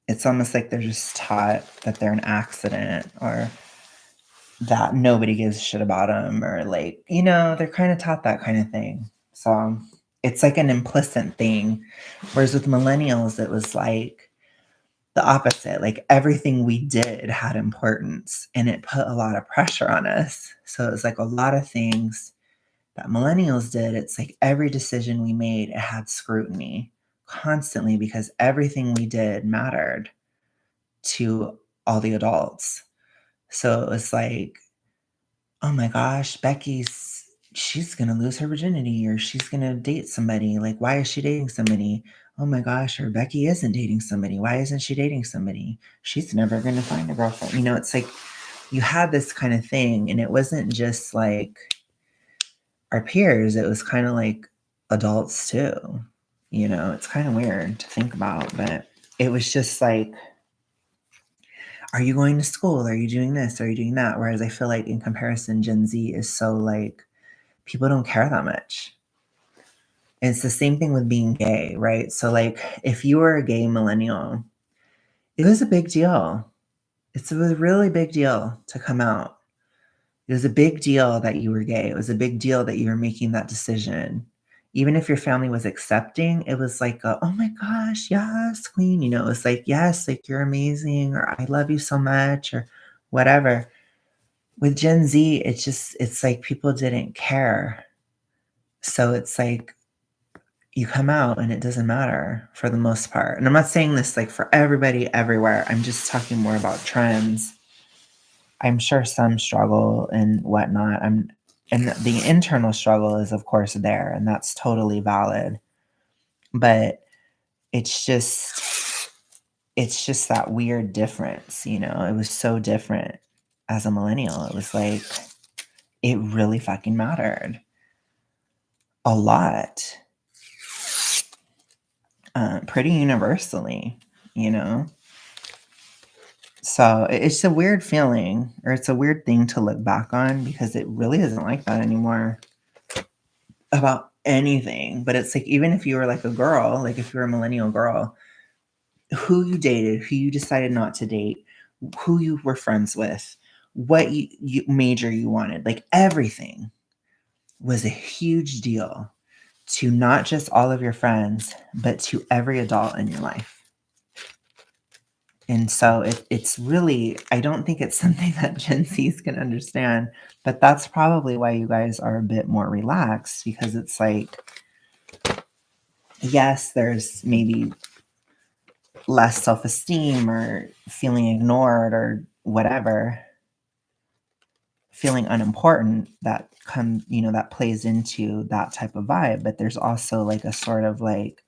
it's almost like they're just taught that they're an accident or that nobody gives a shit about them, or like, they're kind of taught that kind of thing. So it's like an implicit thing. Whereas with millennials, it was like the opposite. Like everything we did had importance and it put a lot of pressure on us. So it was like a lot of things that millennials did. It's like every decision we made, it had scrutiny constantly because everything we did mattered to all the adults. So it was like, oh my gosh, she's gonna lose her virginity or she's gonna date somebody. Like, why is she dating somebody? Oh my gosh, or Becky isn't dating somebody. Why isn't she dating somebody? She's never gonna find a girlfriend. It's like you had this kind of thing, and it wasn't just like our peers, it was kind of like adults too. It's kind of weird to think about, but it was just like, are you going to school? Are you doing this? Are you doing that? Whereas I feel like in comparison, Gen Z is so like, people don't care that much. And it's the same thing with being gay, right? So like if you were a gay millennial, it was a big deal. It was a really big deal to come out. It was a big deal that you were gay. It was a big deal that you were making that decision. Even if your family was accepting, it was like, oh my gosh, yes, queen. It was like, yes, like you're amazing, or I love you so much, or whatever. With Gen Z, it's like people didn't care. So it's like you come out and it doesn't matter for the most part. And I'm not saying this like for everybody everywhere. I'm just talking more about trends. I'm sure some struggle and whatnot. And the internal struggle is of course there, and that's totally valid. But it's just that weird difference, you know? It was so different as a millennial. It was like it really fucking mattered a lot, pretty universally, you know? So it's a weird feeling, or it's a weird thing to look back on because it really isn't like that anymore about anything. But it's like, even if you were like a girl, like if you're a millennial girl, who you dated, who you decided not to date, who you were friends with, what you major you wanted, like everything was a huge deal to not just all of your friends, but to every adult in your life. And so it's really, I don't think it's something that Gen Zs can understand, but that's probably why you guys are a bit more relaxed, because it's like, yes, there's maybe less self-esteem or feeling ignored or whatever, feeling unimportant that that plays into that type of vibe. But there's also like a sort of like,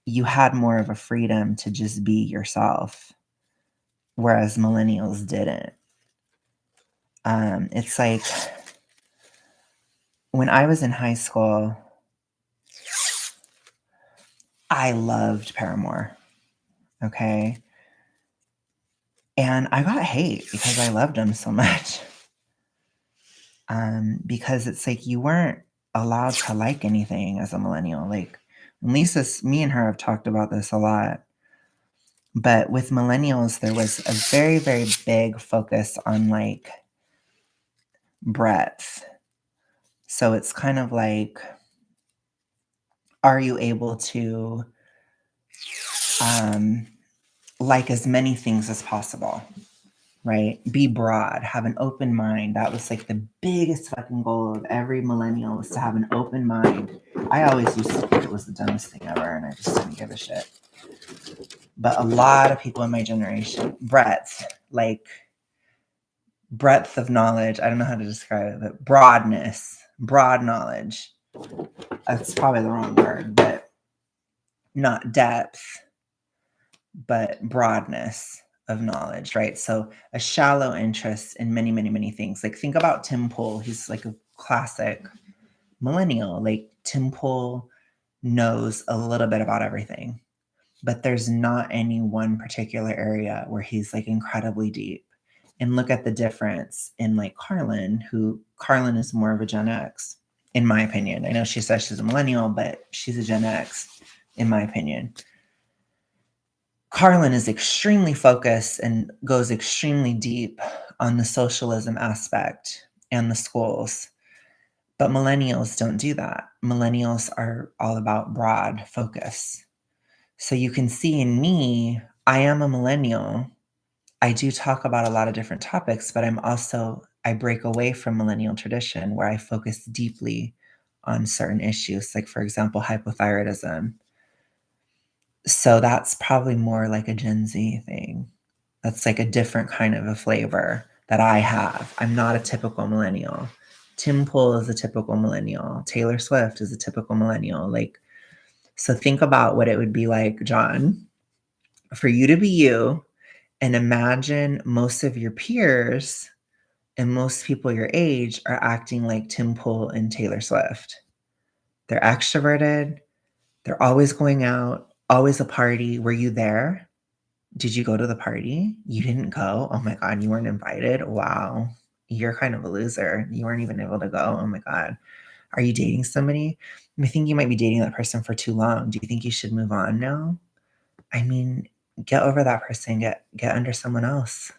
you had more of a freedom to just be yourself, whereas millennials didn't. It's like when I was in high school, I loved Paramore. Okay. And I got hate because I loved him so much. Because it's like you weren't allowed to like anything as a millennial. Like, Lisa, me and her have talked about this a lot. But with millennials, there was a very, very big focus on like breadth. So it's kind of like, are you able to like as many things as possible, right? Be broad, have an open mind. That was like the biggest fucking goal of every millennial, was to have an open mind. I always used to think it was the dumbest thing ever, and I just didn't give a shit. But a lot of people in my generation, breadth of knowledge. I don't know how to describe it, but broad knowledge. That's probably the wrong word, but not depth, but broadness of knowledge, right? So a shallow interest in many, many, many things. Like, think about Tim Pool. He's like a classic millennial. Like, Tim Pool knows a little bit about everything, but there's not any one particular area where he's like incredibly deep. And look at the difference in like Carlin is more of a Gen X, in my opinion. I know she says she's a millennial, but she's a Gen X, in my opinion. Carlin is extremely focused and goes extremely deep on the socialism aspect and the schools. But millennials don't do that. Millennials are all about broad focus. So you can see in me, I am a millennial. I do talk about a lot of different topics, but I break away from millennial tradition where I focus deeply on certain issues, like, for example, hypothyroidism. So that's probably more like a Gen Z thing. That's like a different kind of a flavor that I have. I'm not a typical millennial. Tim Pool is a typical millennial. Taylor Swift is a typical millennial. Like, so think about what it would be like, John, for you to be you, and imagine most of your peers and most people your age are acting like Tim Pool and Taylor Swift. They're extroverted. They're always going out, always a party. Were you there? Did you go to the party? You didn't go? Oh my God, you weren't invited? Wow. You're kind of a loser. You weren't even able to go. Oh my God. Are you dating somebody? I think you might be dating that person for too long. Do you think you should move on now? I mean, get over that person, get under someone else,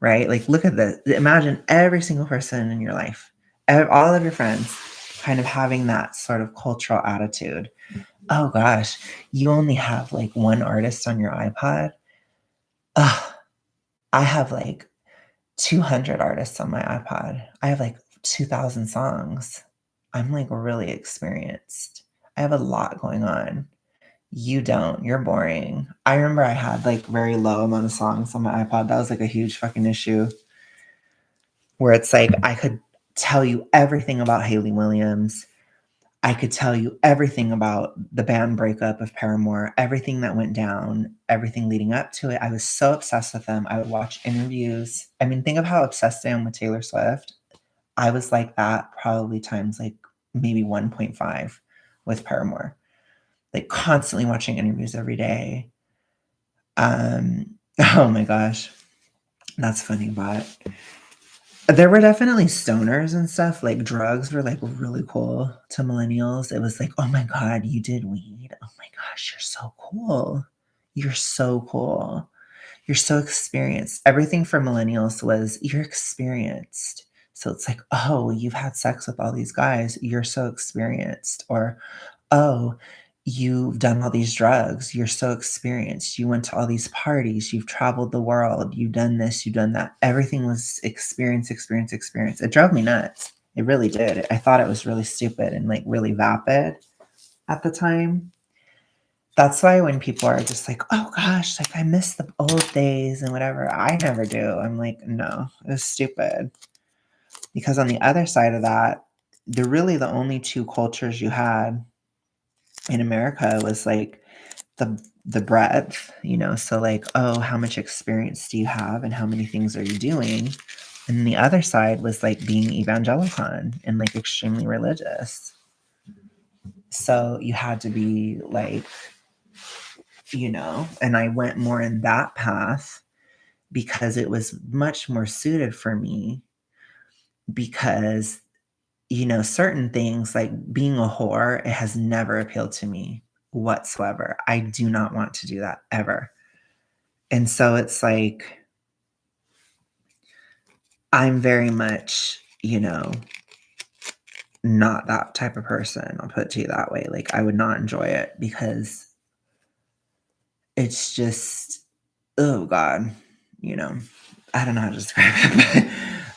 right? Like, look at this. Imagine every single person in your life, all of your friends kind of having that sort of cultural attitude. Oh gosh, you only have like one artist on your iPod. Ugh, I have like 200 artists on my iPod. I have like 2,000 songs. I'm like really experienced. I have a lot going on. You don't. You're boring. I remember I had like very low amount of songs on my iPod. That was like a huge fucking issue, where it's like I could tell you everything about Hayley Williams. I could tell you everything about the band breakup of Paramore, everything that went down, everything leading up to it. I was so obsessed with them. I would watch interviews. I mean, think of how obsessed I am with Taylor Swift. I was like that probably times like maybe 1.5 with Paramore, like constantly watching interviews every day. Oh my gosh, that's funny, but there were definitely stoners and stuff, like, drugs were, like, really cool to millennials. It was like, "Oh my god, you did weed? Oh my gosh, you're so cool. You're so cool. You're so experienced." Everything for millennials was, "You're experienced." So it's like, "Oh, you've had sex with all these guys. You're so experienced." Or, "Oh, you've done all these drugs. You're so experienced. You went to all these parties. You've traveled the world. You've done this, you've done that." Everything was experience, experience, experience. It drove me nuts. It really did. I thought it was really stupid and like really vapid at the time. That's why when people are just like, "Oh gosh, like I miss the old days and whatever," I never do. I'm like, no, it's stupid. Because on the other side of that, the only two cultures you had in America was like the breadth, so like, oh, how much experience do you have and how many things are you doing? And the other side was like being evangelical and like extremely religious. So you had to be like, and I went more in that path because it was much more suited for me because certain things like being a whore, it has never appealed to me whatsoever. I do not want to do that ever. And so it's like I'm very much, not that type of person. I'll put it to you that way. Like I would not enjoy it because it's just, oh God, you know, I don't know how to describe it,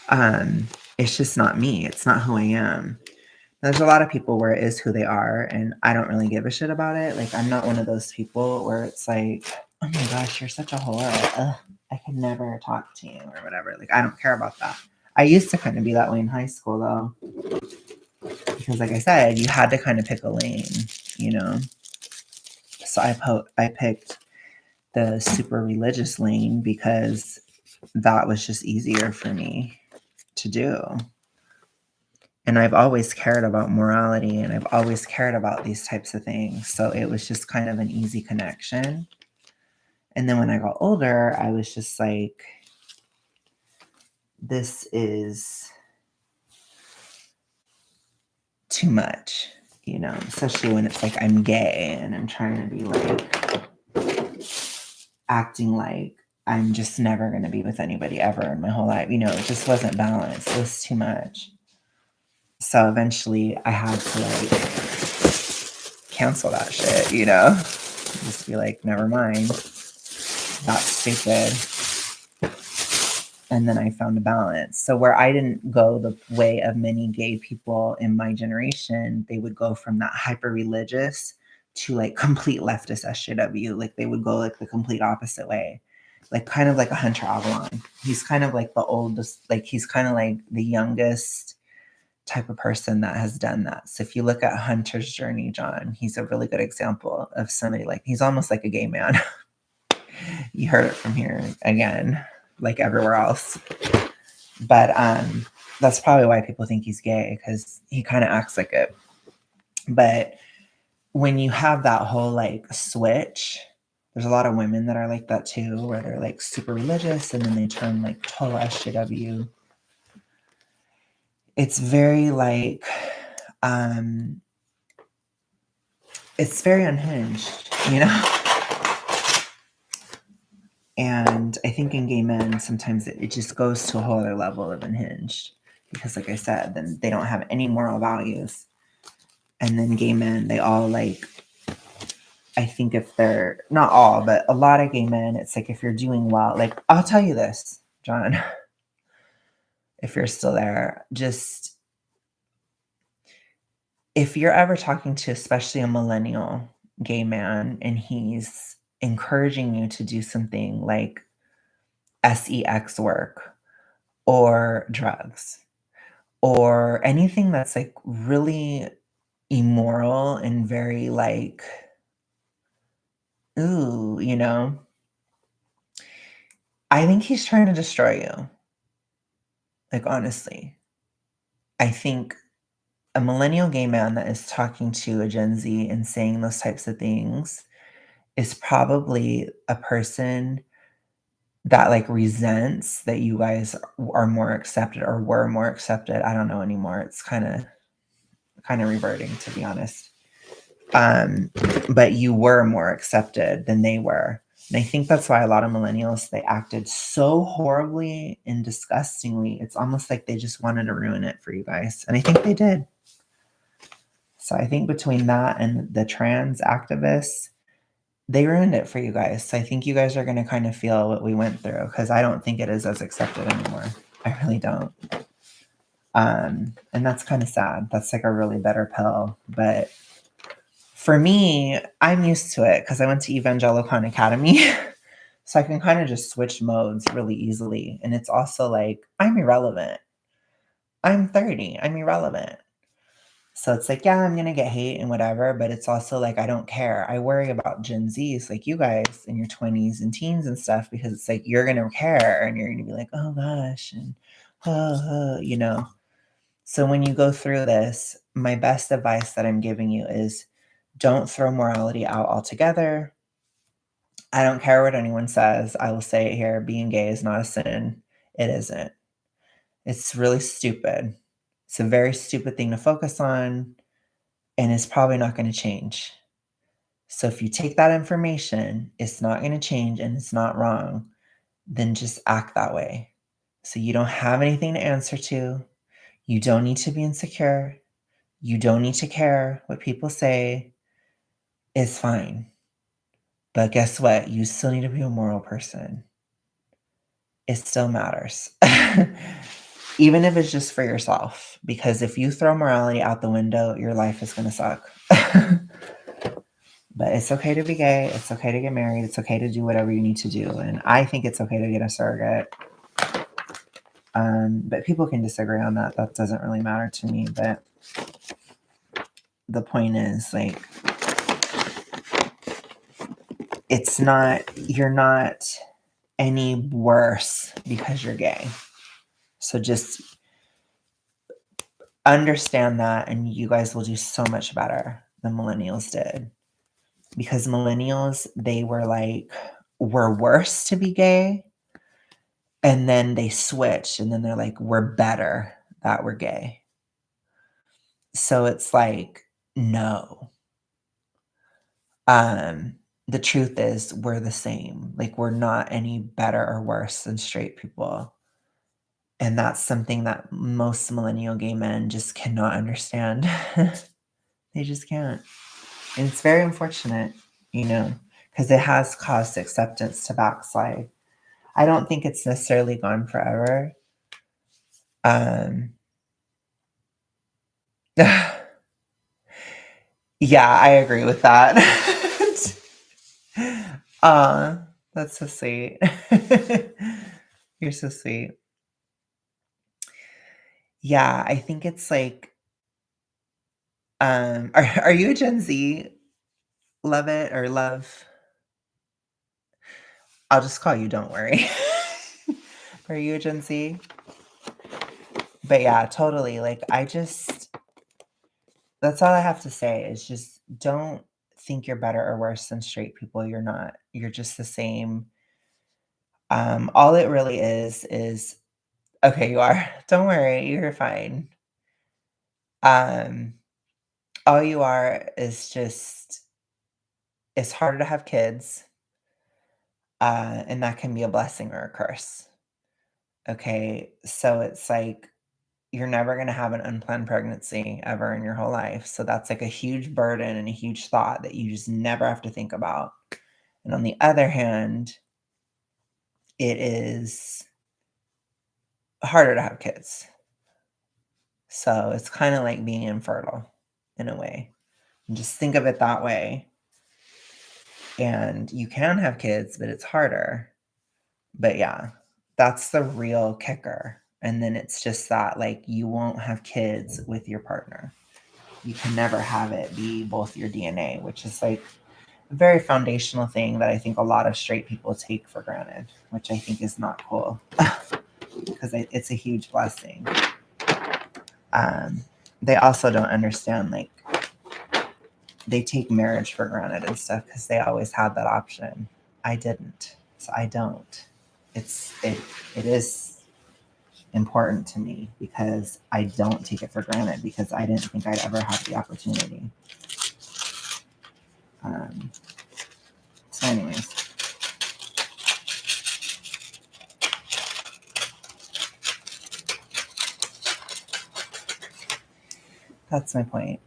but it's just not me. It's not who I am. There's a lot of people where it is who they are, and I don't really give a shit about it. Like I'm not one of those people where it's like, oh my gosh, you're such a whore. Ugh, I could never talk to you or whatever. Like I don't care about that. I used to kind of be that way in high school though, because like I said, you had to kind of pick a lane, you know. So I picked the super religious lane because that was just easier for me to do. And I've always cared about morality and I've always cared about these types of things. So it was just kind of an easy connection. And then when I got older, I was just like, this is too much, especially when it's like I'm gay and I'm trying to be like acting like I'm just never going to be with anybody ever in my whole life. It just wasn't balanced. It was too much. So eventually I had to like cancel that shit, just be like, never mind. That's stupid. And then I found a balance. So where I didn't go the way of many gay people in my generation, they would go from that hyper religious to like complete leftist SJW. Like they would go like the complete opposite way. Like kind of like a Hunter Avalon. He's kind of like the oldest, like he's kind of like the youngest type of person that has done that. So if you look at Hunter's journey, John, he's a really good example of somebody like he's almost like a gay man. You heard it from here again, like everywhere else. But that's probably why people think he's gay, because he kind of acts like it. But when you have that whole like switch, there's a lot of women that are like that too, where they're like super religious and then they turn like total SJW. It's very like it's very unhinged, And I think in gay men, sometimes it just goes to a whole other level of unhinged because, like I said, then they don't have any moral values. And then gay men, they all like, I think if they're not all, but a lot of gay men, it's like if you're doing well, like I'll tell you this, John, if you're still there, just if you're ever talking to especially a millennial gay man and he's encouraging you to do something like sex work or drugs or anything that's like really immoral and very like, ooh, I think he's trying to destroy you. Like, honestly, I think a millennial gay man that is talking to a Gen Z and saying those types of things is probably a person that like resents that you guys are more accepted or were more accepted. I don't know anymore. It's kind of reverting, to be honest. But you were more accepted than they were. And I think that's why a lot of millennials, they acted so horribly and disgustingly. It's almost like they just wanted to ruin it for you guys. And I think they did. So I think between that and the trans activists, they ruined it for you guys. So I think you guys are going to kind of feel what we went through, because I don't think it is as accepted anymore. I really don't. And that's kind of sad. That's like a really bitter pill. But for me, I'm used to it because I went to Evangelicon Academy. So I can kind of just switch modes really easily. And it's also like, I'm irrelevant. I'm 30. I'm irrelevant. So it's like, yeah, I'm going to get hate and whatever, but it's also like, I don't care. I worry about Gen Zs, like you guys in your 20s and teens and stuff, because it's like, you're going to care and you're going to be like, oh gosh, and So when you go through this, my best advice that I'm giving you is don't throw morality out altogether. I don't care what anyone says. I will say it here. Being gay is not a sin. It isn't. It's really stupid. It's a very stupid thing to focus on, and it's probably not going to change. So if you take that information, it's not going to change and it's not wrong, then just act that way. So you don't have anything to answer to. You don't need to be insecure. You don't need to care what people say. It's fine. But guess what? You still need to be a moral person. It still matters. Even if it's just for yourself. Because if you throw morality out the window, your life is going to suck. But it's okay to be gay. It's okay to get married. It's okay to do whatever you need to do. And I think it's okay to get a surrogate. But people can disagree on that. That doesn't really matter to me. But the point is, like, you're not any worse because you're gay. So just understand that, and you guys will do so much better than millennials did. Because millennials, they were worse to be gay, and then they switch, and then they're like, we're better that we're gay. So it's like, no. The truth is we're the same. Like, we're not any better or worse than straight people. And that's something that most millennial gay men just cannot understand. They just can't. And it's very unfortunate, because it has caused acceptance to backslide. I don't think it's necessarily gone forever. Yeah, I agree with that. That's so sweet. You're so sweet. Yeah, I think it's like, are you a Gen Z? Love it or love? I'll just call you, don't worry. Are you a Gen Z? But yeah, totally. Like, that's all I have to say is just don't think you're better or worse than straight people. You're not. You're just the same. All it really is okay, you are. Don't worry, you're fine. Um, all you are is just it's harder to have kids, and that can be a blessing or a curse. Okay, so it's like you're never going to have an unplanned pregnancy ever in your whole life. So that's like a huge burden and a huge thought that you just never have to think about. And on the other hand, it is harder to have kids. So it's kind of like being infertile in a way. And just think of it that way. And you can have kids, but it's harder. But yeah, that's the real kicker. And then it's just that, like, you won't have kids with your partner. You can never have it be both your DNA, which is like a very foundational thing that I think a lot of straight people take for granted, which I think is not cool because it's a huge blessing. They also don't understand, like, they take marriage for granted and stuff because they always had that option. I didn't, so I don't. It is important to me because I don't take it for granted because I didn't think I'd ever have the opportunity. So anyways, that's my point.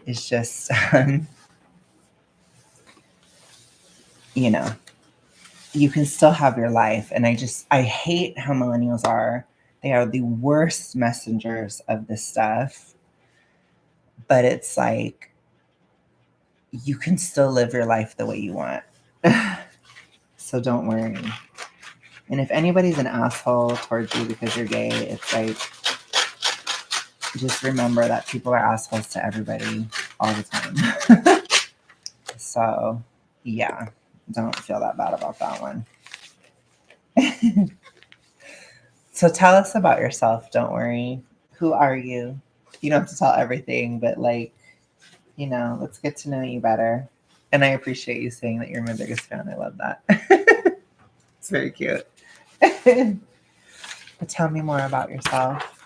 It's just, you know, you can still have your life. And I hate how millennials are. They are the worst messengers of this stuff. But it's like, you can still live your life the way you want. So don't worry. And if anybody's an asshole towards you because you're gay, it's like, just remember that people are assholes to everybody all the time. So, yeah, don't feel that bad about that one. So tell us about yourself. Don't worry. Who are you? You don't have to tell everything, but like, you know, let's get to know you better. And I appreciate you saying that you're my biggest fan. I love that. It's very cute. But tell me more about yourself.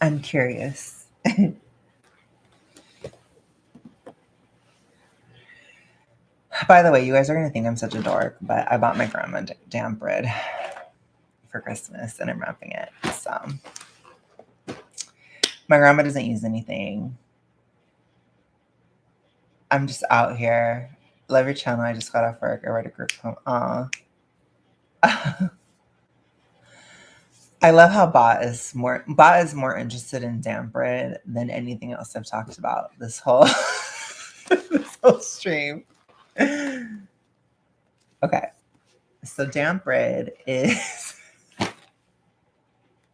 I'm curious. By the way, you guys are going to think I'm such a dork, but I bought my grandma damp bread for Christmas and I'm wrapping it. So my grandma doesn't use anything. I'm just out here. Love your channel. I just got off work. I read a group home. Aw. I love how Bot is more interested in damp bread than anything else I've talked about this whole this whole stream. Okay. So damp bread is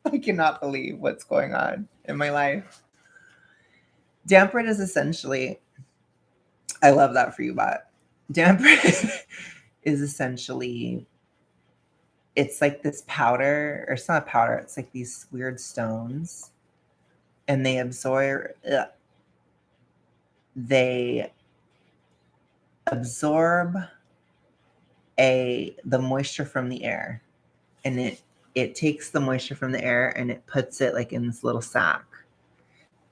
I cannot believe what's going on in my life. Damp bread is essentially, I love that for you, Bot. Damp bread is essentially, it's like this powder, or it's not powder, it's like these weird stones, and they absorb the moisture from the air, and it takes the moisture from the air and it puts it like in this little sack,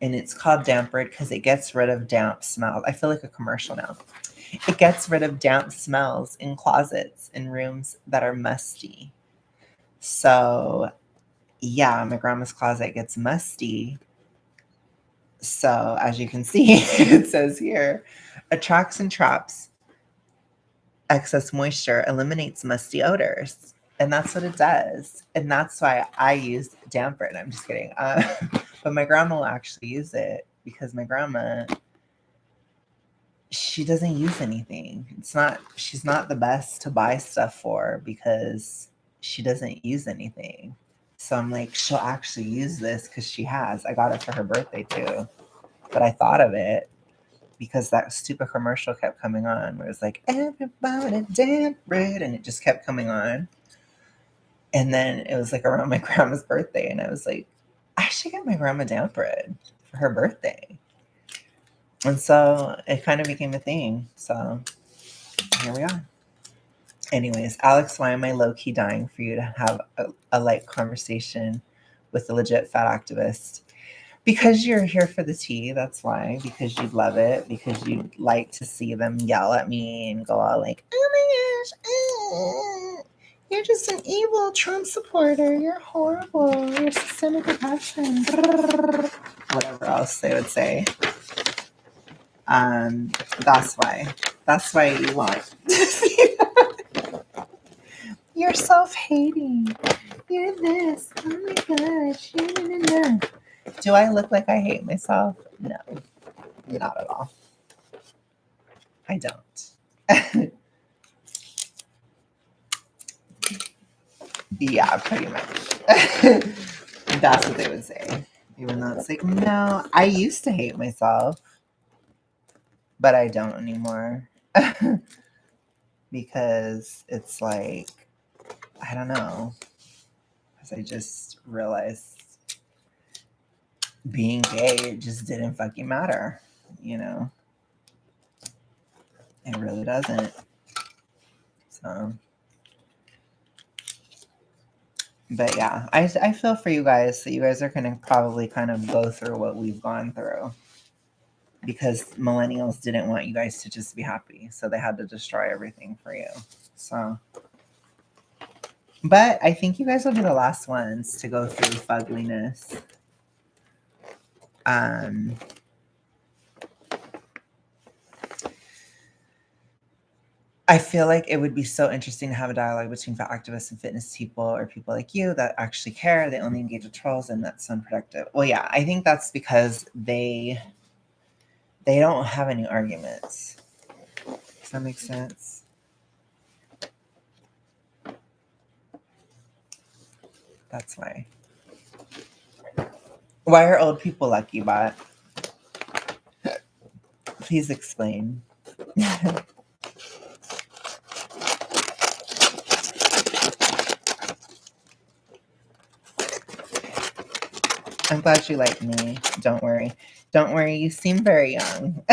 and it's called damp bread because it gets rid of damp smells. I feel like a commercial now. It gets rid of damp smells in closets in rooms that are musty. So yeah, my grandma's closet gets musty. So as you can see, it says here, attracts and traps excess moisture, eliminates musty odors. And that's what it does. And that's why I use damp bread. I'm just kidding. But my grandma will actually use it because my grandma, she doesn't use anything. She's not the best to buy stuff for because she doesn't use anything. So I'm like, she'll actually use this because she has. I got it for her birthday too. But I thought of it because that stupid commercial kept coming on where it was like, everybody damp bread, and it just kept coming on. And then it was like around my grandma's birthday, and I was like, I should get my grandma damp bread for her birthday. And so it kind of became a thing. So here we are. Anyways, Alex, why am I low-key dying for you to have a light conversation with a legit fat activist? Because you're here for the tea, that's why. Because you'd love it. Because you'd like to see them yell at me and go all like, oh my gosh, you're just an evil Trump supporter. You're horrible. You're systemic oppression. Whatever else they would say. That's why. That's why you want to see that. You're self-hating. You're this. Oh my gosh. Do I look like I hate myself? No, not at all. I don't. Yeah, pretty much. That's what they would say. Even though it's like, no, I used to hate myself, but I don't anymore. Because it's like, I don't know. Because I just realized being gay just didn't fucking matter. You know? It really doesn't. So, but yeah, I feel for you guys that you guys are going to probably kind of go through what we've gone through. Because millennials didn't want you guys to just be happy. So they had to destroy everything for you. So, but I think you guys will be the last ones to go through fugliness. I feel like it would be so interesting to have a dialogue between activists and fitness people or people like you that actually care. They only engage with trolls, and that's unproductive. Well, yeah, I think that's because they don't have any arguments. Does that make sense? That's why. Why are old people lucky, Bot? Please explain. I'm glad you like me. Don't worry. Don't worry. You seem very young.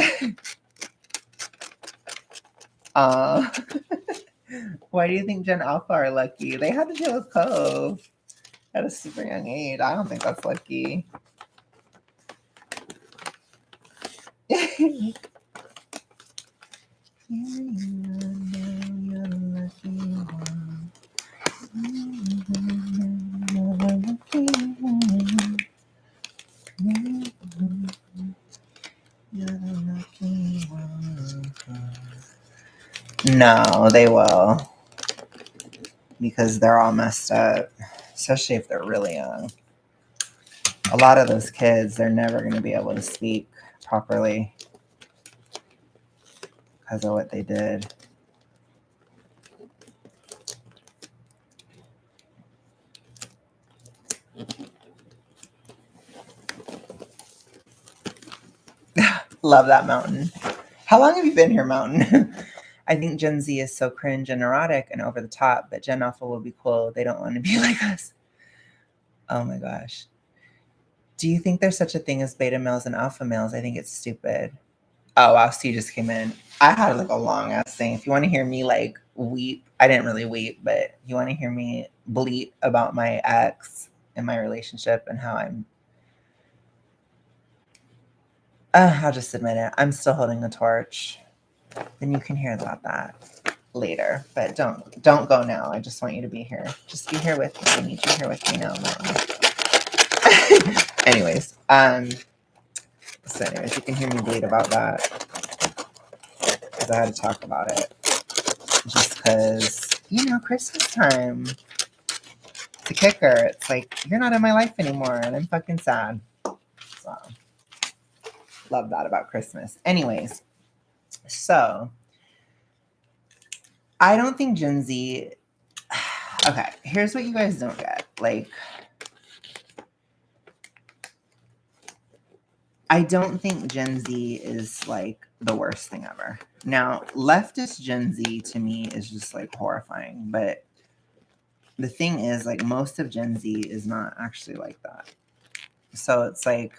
Why do you think Gen Alpha are lucky? They had to deal with Cove at a super young age. I don't think that's lucky. No, they will. Because they're all messed up. Especially if they're really young. A lot of those kids, they're never going to be able to speak properly because of what they did. Love that mountain. How long have you been here, Mountain? I think Gen Z is so cringe and neurotic and over the top, but Gen Alpha will be cool. They don't want to be like us. Oh my gosh. Do you think there's such a thing as beta males and alpha males? I think it's stupid. Oh, wow. So you just came in. I had like a long ass thing. If you want to hear me like weep, I didn't really weep, but if you want to hear me bleat about my ex and my relationship and how I'll just admit it. I'm still holding the torch. Then you can hear about that later. But don't go now. I just want you to be here. Just be here with me. I need you here with me now. Anyways, so anyways, you can hear me bleed about that because I had to talk about it. Just because, Christmas time. It's a kicker. It's like, you're not in my life anymore, and I'm fucking sad. So, love that about Christmas. Anyways, so, I don't think Gen Z... Okay, here's what you guys don't get. Like, I don't think Gen Z is, like, the worst thing ever. Now, leftist Gen Z, to me, is just, like, horrifying. But the thing is, like, most of Gen Z is not actually like that. So it's like...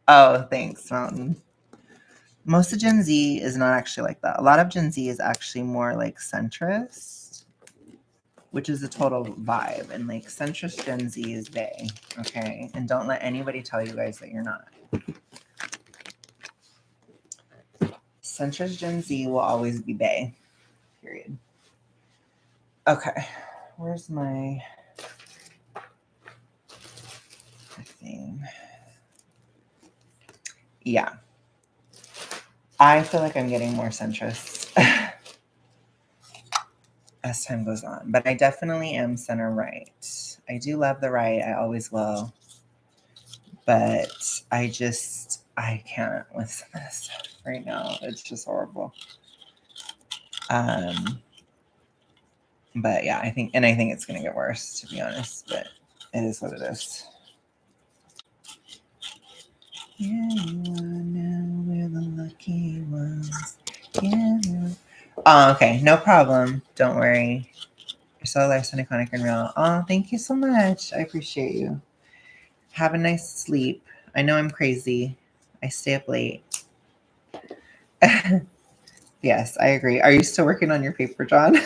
Oh, thanks, Mountain. Most of Gen Z is not actually like that. A lot of Gen Z is actually more like centrist, which is a total vibe. And like centrist Gen Z is bae, okay? And don't let anybody tell you guys that you're not. Centrist Gen Z will always be bae, period. Okay, where's my thing? Yeah. I feel like I'm getting more centrist as time goes on. But I definitely am center right. I do love the right. I always will. But I can't with some of this stuff right now. It's just horrible. But yeah, I think it's gonna get worse, to be honest. But it is what it is. Yeah, you are now. We're the lucky ones. Yeah. Oh, okay, no problem. Don't worry. You're so life iconic and real. Oh, thank you so much. I appreciate you. Have a nice sleep. I know I'm crazy. I stay up late. Yes, I agree. Are you still working on your paper, John?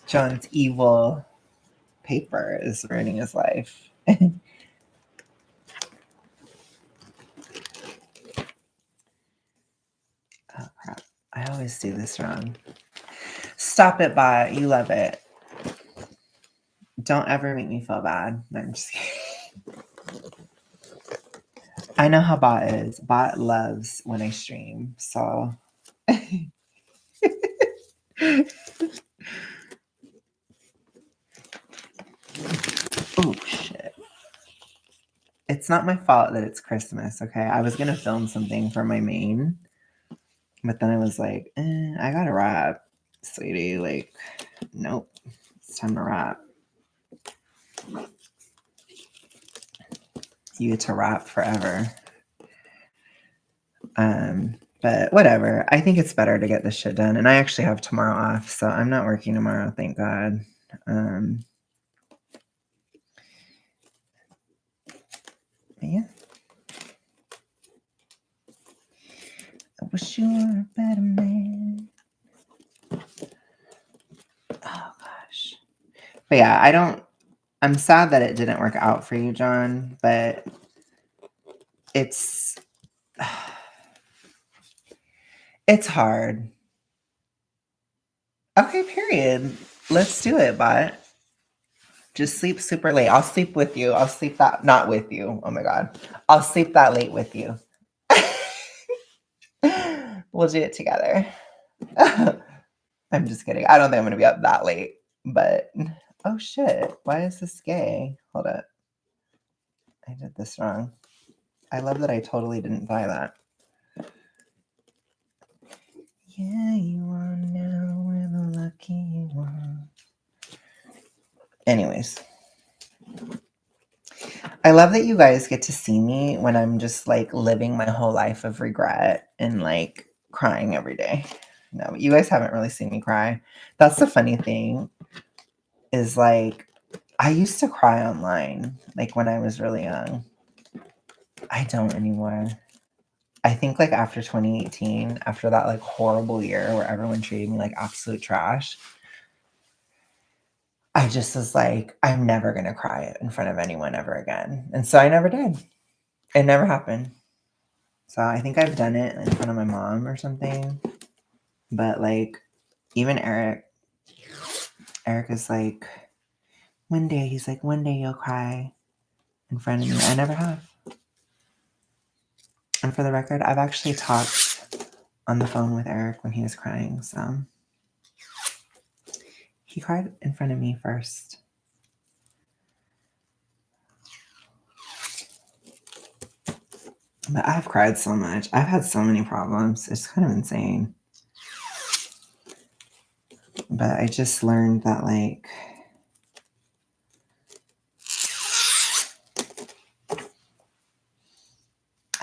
John's evil paper is ruining his life. Oh, crap. I always do this wrong. Stop it, Bot. You love it. Don't ever make me feel bad. No, I'm just kidding. I know how Bot is. Bot loves when I stream, so. Oh, shit. It's not my fault that it's Christmas, okay? I was going to film something for my main, but then I was like, I got to wrap, sweetie. Like, nope. It's time to wrap. You get to rap forever. But whatever. I think it's better to get this shit done. And I actually have tomorrow off, so I'm not working tomorrow, thank God. Yeah. I wish you were a better man. Oh gosh. But yeah, I'm sad that it didn't work out for you, John, but it's hard. Okay, period. Let's do it, Bot. Just sleep super late. I'll sleep with you. I'll sleep that, not with you. Oh my God. I'll sleep that late with you. We'll do it together. I'm just kidding. I don't think I'm going to be up that late, but oh shit. Why is this gay? Hold up. I did this wrong. I love that I totally didn't buy that. Yeah, you are now. We're the lucky one. Anyways. I love that you guys get to see me when I'm just like living my whole life of regret and like crying every day. No, you guys haven't really seen me cry. That's the funny thing is like I used to cry online like when I was really young. I don't anymore. I think like after 2018, after that like horrible year where everyone treated me like absolute trash, I just was like, I'm never going to cry in front of anyone ever again. And so I never did. It never happened. So I think I've done it in front of my mom or something. But like, even Eric is like, one day you'll cry in front of me. I never have. And for the record, I've actually talked on the phone with Eric when he was crying. So he cried in front of me first. But I've cried so much. I've had so many problems. It's kind of insane. But I just learned that like,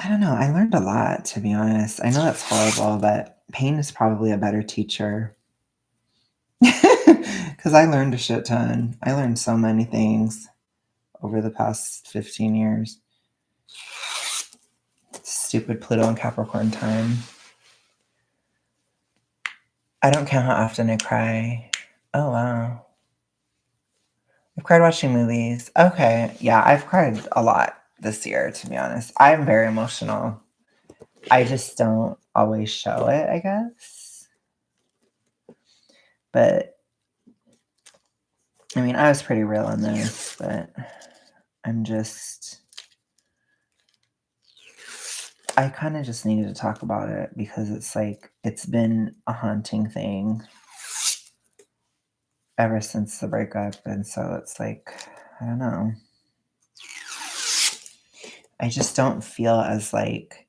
I don't know. I learned a lot, to be honest. I know that's horrible, but pain is probably a better teacher. Because I learned a shit ton. I learned so many things over the past 15 years. Stupid Pluto and Capricorn time. I don't count how often I cry. Oh, wow. I've cried watching movies. Okay. Yeah, I've cried a lot this year, to be honest. I'm very emotional. I just don't always show it, I guess. But, I mean, I was pretty real in this, but I'm just... I kind of just needed to talk about it because it's like, it's been a haunting thing ever since the breakup. And so it's like, I don't know. I just don't feel as like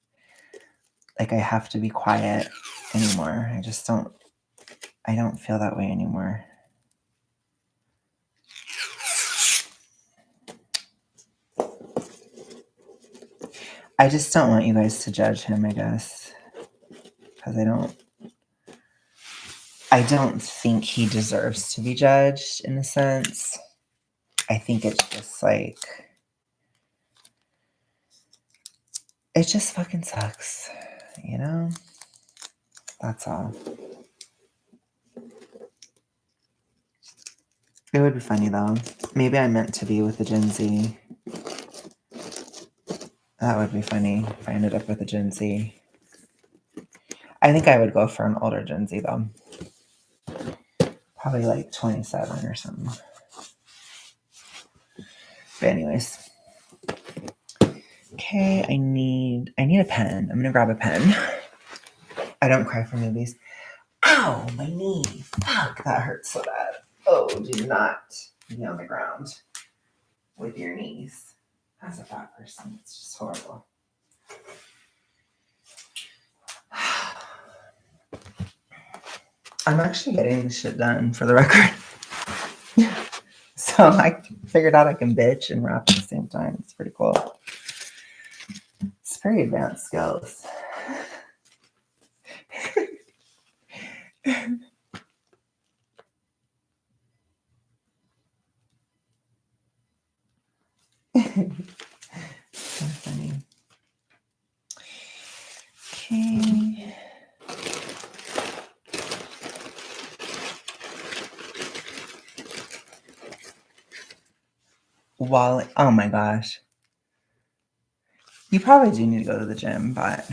I have to be quiet anymore. I just don't I don't feel that way anymore. I just don't want you guys to judge him, I guess. Because I don't think he deserves to be judged in a sense. I think it's just like, it just fucking sucks, you know? That's all. It would be funny though. Maybe I meant to be with a Gen Z. That would be funny if I ended up with a Gen Z. I think I would go for an older Gen Z though. Probably like 27 or something. But anyways. Okay, I need a pen. I'm gonna grab a pen. I don't cry for movies. Ow, my knee. Fuck, that hurts so bad. Oh, do not be on the ground with your knees. As a fat person, it's just horrible. I'm actually getting this shit done for the record. So I figured out I can bitch and rap at the same time. It's pretty cool. It's very advanced skills. So funny. Okay. Wally, oh my gosh. You probably do need to go to the gym, but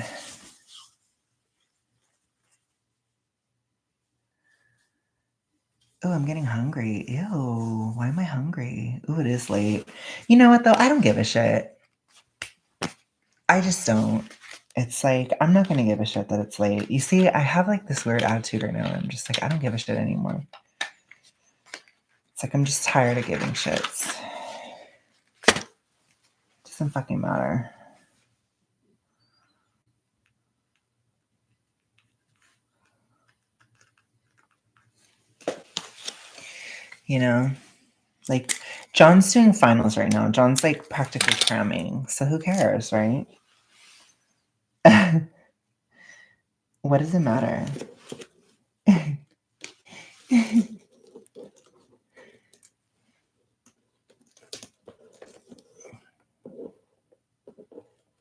oh, I'm getting hungry. Ew, why am I hungry? Ooh, it is late. You know what though? I don't give a shit. I just don't. It's like, I'm not gonna give a shit that it's late. You see, I have like this weird attitude right now. I'm just like, I don't give a shit anymore. It's like I'm just tired of giving shits. It doesn't fucking matter. You know? Like, John's doing finals right now. John's like practically cramming. So who cares, right? What does it matter?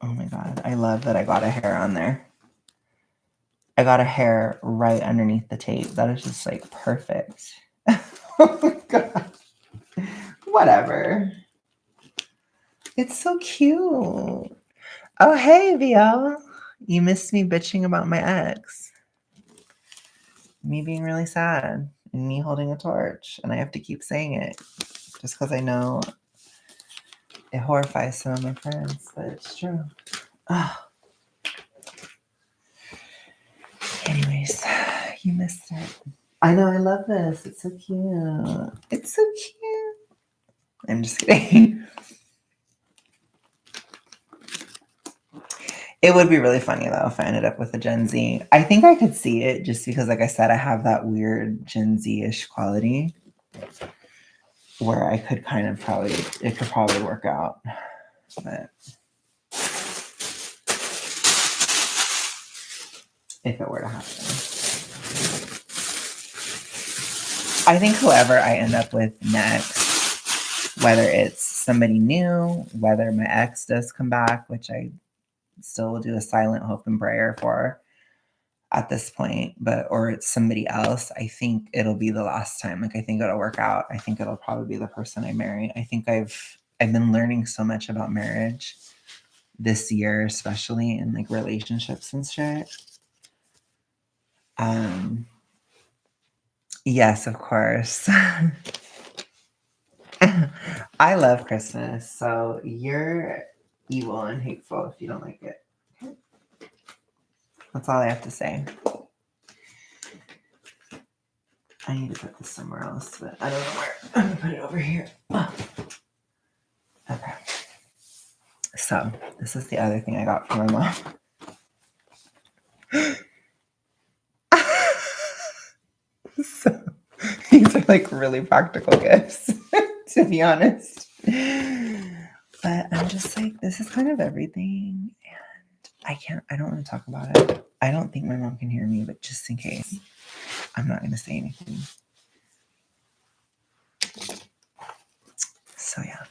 Oh my god. I love that I got a hair on there. I got a hair right underneath the tape. That is just like perfect. Oh my god. Whatever. It's so cute. Oh, hey, VL. You missed me bitching about my ex. Me being really sad and me holding a torch. And I have to keep saying it just because I know it horrifies some of my friends, but it's true. Oh. Anyways, you missed it. I know, I love this. It's so cute. It's so cute. I'm just kidding. It would be really funny though if I ended up with a Gen Z. I think I could see it just because, like I said, I have that weird Gen Z-ish quality where I could kind of it could probably work out. But if it were to happen, I think whoever I end up with next, whether it's somebody new, whether my ex does come back, which I still will do a silent hope and prayer for at this point, or it's somebody else, I think it'll be the last time. Like, I think it'll work out. I think it'll probably be the person I marry. I think I've been learning so much about marriage this year, especially in like relationships and shit. Yes, of course. I love Christmas, so you're evil and hateful if you don't like it. That's all I have to say. I need to put this somewhere else, but I don't know where. I'm gonna put it over here. Oh. Okay. So this is the other thing I got from my mom. So these are like really practical gifts, to be honest. But I'm just like, this is kind of everything. And I don't want to talk about it. I don't think my mom can hear me, but just in case, I'm not going to say anything. So yeah.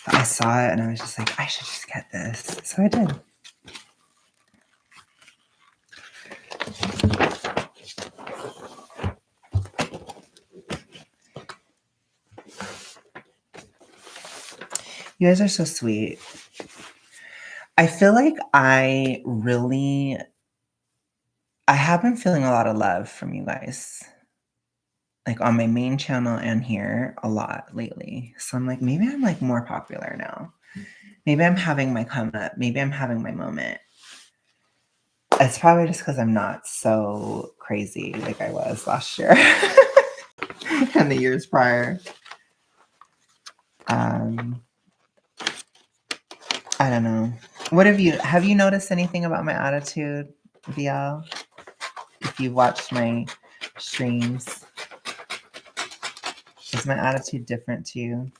I saw it and I was just like, I should just get this. So I did. You guys are so sweet. I feel like I have been feeling a lot of love from you guys. Like on my main channel and here a lot lately. So I'm like, maybe I'm like more popular now. Maybe I'm having my come up. Maybe I'm having my moment. It's probably just because I'm not so crazy like I was last year and the years prior. I don't know. What have you noticed anything about my attitude, VL? If you've watched my streams, is my attitude different to you?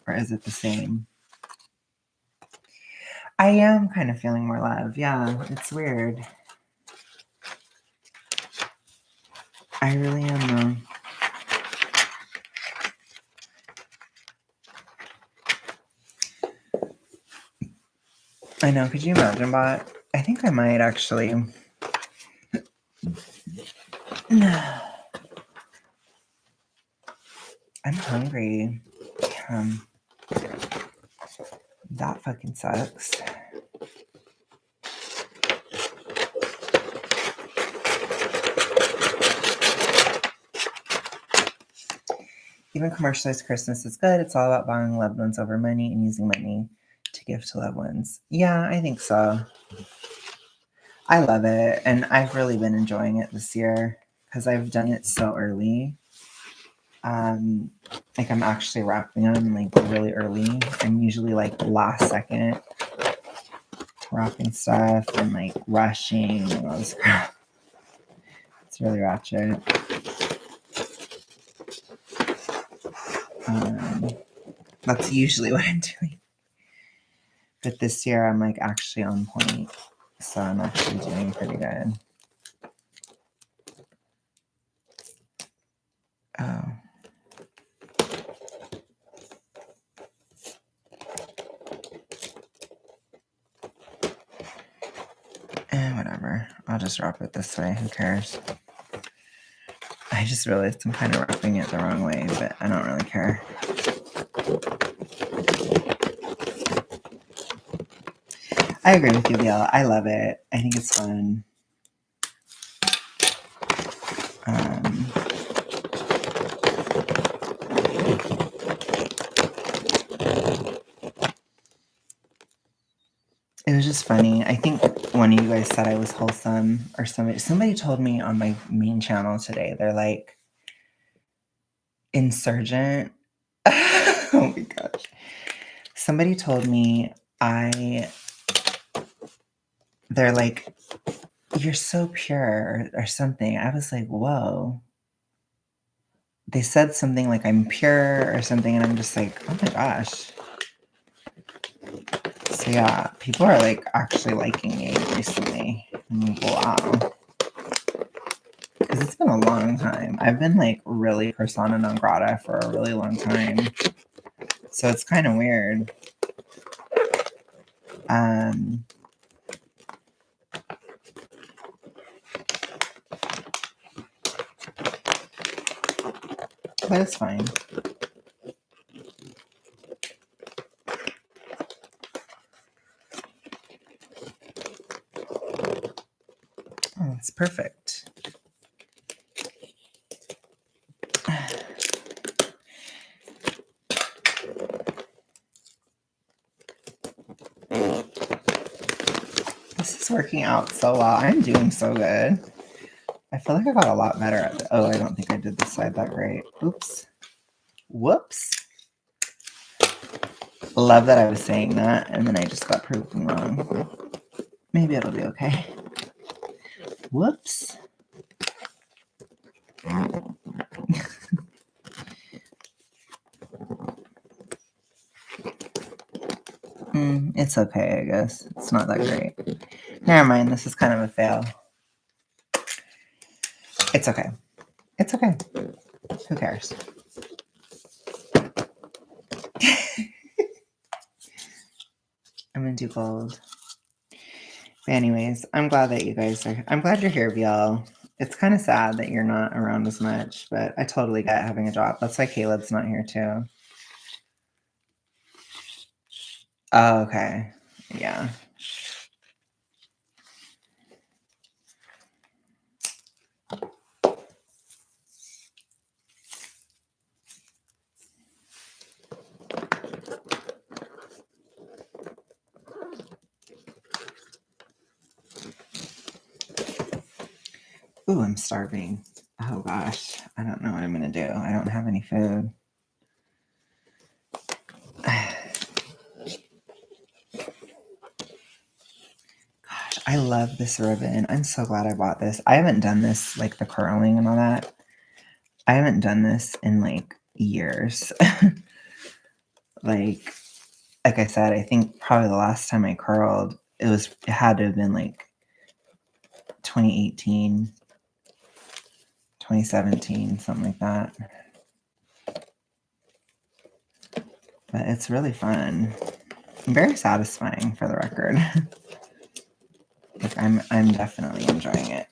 Or is it the same? I am kind of feeling more love. Yeah, it's weird. I really am though. I know. Could you imagine, bot? I think I might actually. I'm hungry. That fucking sucks. Even commercialized Christmas is good. It's all about buying loved ones over money and using money to give to loved ones. Yeah, I think so. I love it. And I've really been enjoying it this year because I've done it so early. Like I'm actually wrapping them like really early. I'm usually like last second wrapping stuff and like rushing and all this crap. It's really ratchet. That's usually what I'm doing. But this year I'm like actually on point. So I'm actually doing pretty good. Oh. Whatever. I'll just wrap it this way. Who cares? I just realized I'm kind of wrapping it the wrong way, but I don't really care. I agree with you, Biel. I love it. I think it's fun. It was just funny. I think one of you guys said I was wholesome, or somebody told me on my main channel today. They're like, insurgent. Oh my gosh. Somebody told me they're like, you're so pure or something. I was like, whoa. They said something like I'm pure or something, and I'm just like, oh my gosh. So yeah, people are like actually liking me recently. I'm like, wow. Because it's been a long time. I've been like really persona non grata for a really long time. So it's kind of weird. But it's fine. Oh, it's perfect. This is working out so well. I'm doing so good. I feel like I got a lot better at it. Oh, I don't think I did this side that great. Oops. Whoops. Love that I was saying that, and then I just got proven wrong. Maybe it'll be okay. Whoops. It's okay, I guess. It's not that great. Never mind, this is kind of a fail. It's okay. It's okay. Who cares? I'm gonna do gold. But anyways, I'm glad that you guys are. I'm glad you're here, y'all. It's kind of sad that you're not around as much, but I totally get having a job. That's why Caleb's not here too. Oh, okay. Yeah. Ooh, I'm starving. Oh gosh, I don't know what I'm gonna do. I don't have any food. Gosh, I love this ribbon. I'm so glad I bought this. I haven't done this, like the curling and all that. I haven't done this in like years. like I said, I think probably the last time I curled, it had to have been like 2018, 2017, something like that. But it's really fun. Very satisfying, for the record. Like I'm definitely enjoying it.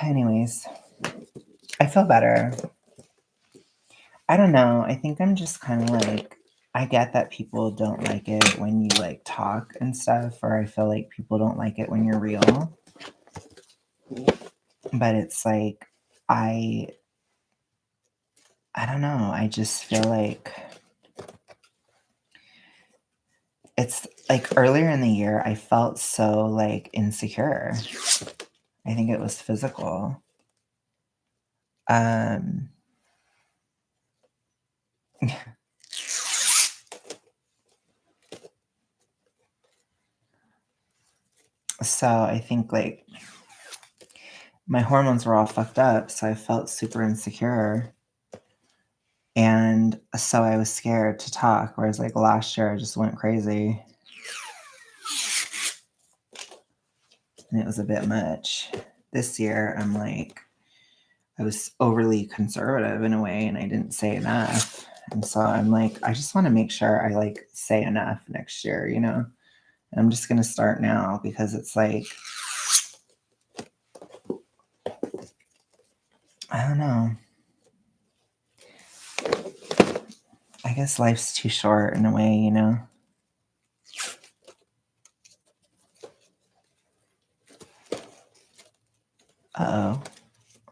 Anyways, I feel better. I don't know. I think I'm just kind of like, I get that people don't like it when you like talk and stuff, or I feel like people don't like it when you're real. But it's like, I don't know. I just feel like it's like earlier in the year, I felt so like insecure. I think it was physical. So I think like my hormones were all fucked up, so I felt super insecure. And so I was scared to talk, whereas like last year I just went crazy. And it was a bit much. This year I'm like, I was overly conservative in a way and I didn't say enough. And so I'm like, I just want to make sure I like say enough next year, you know? And I'm just going to start now because it's like, I don't know. I guess life's too short in a way, you know? Uh-oh. Oh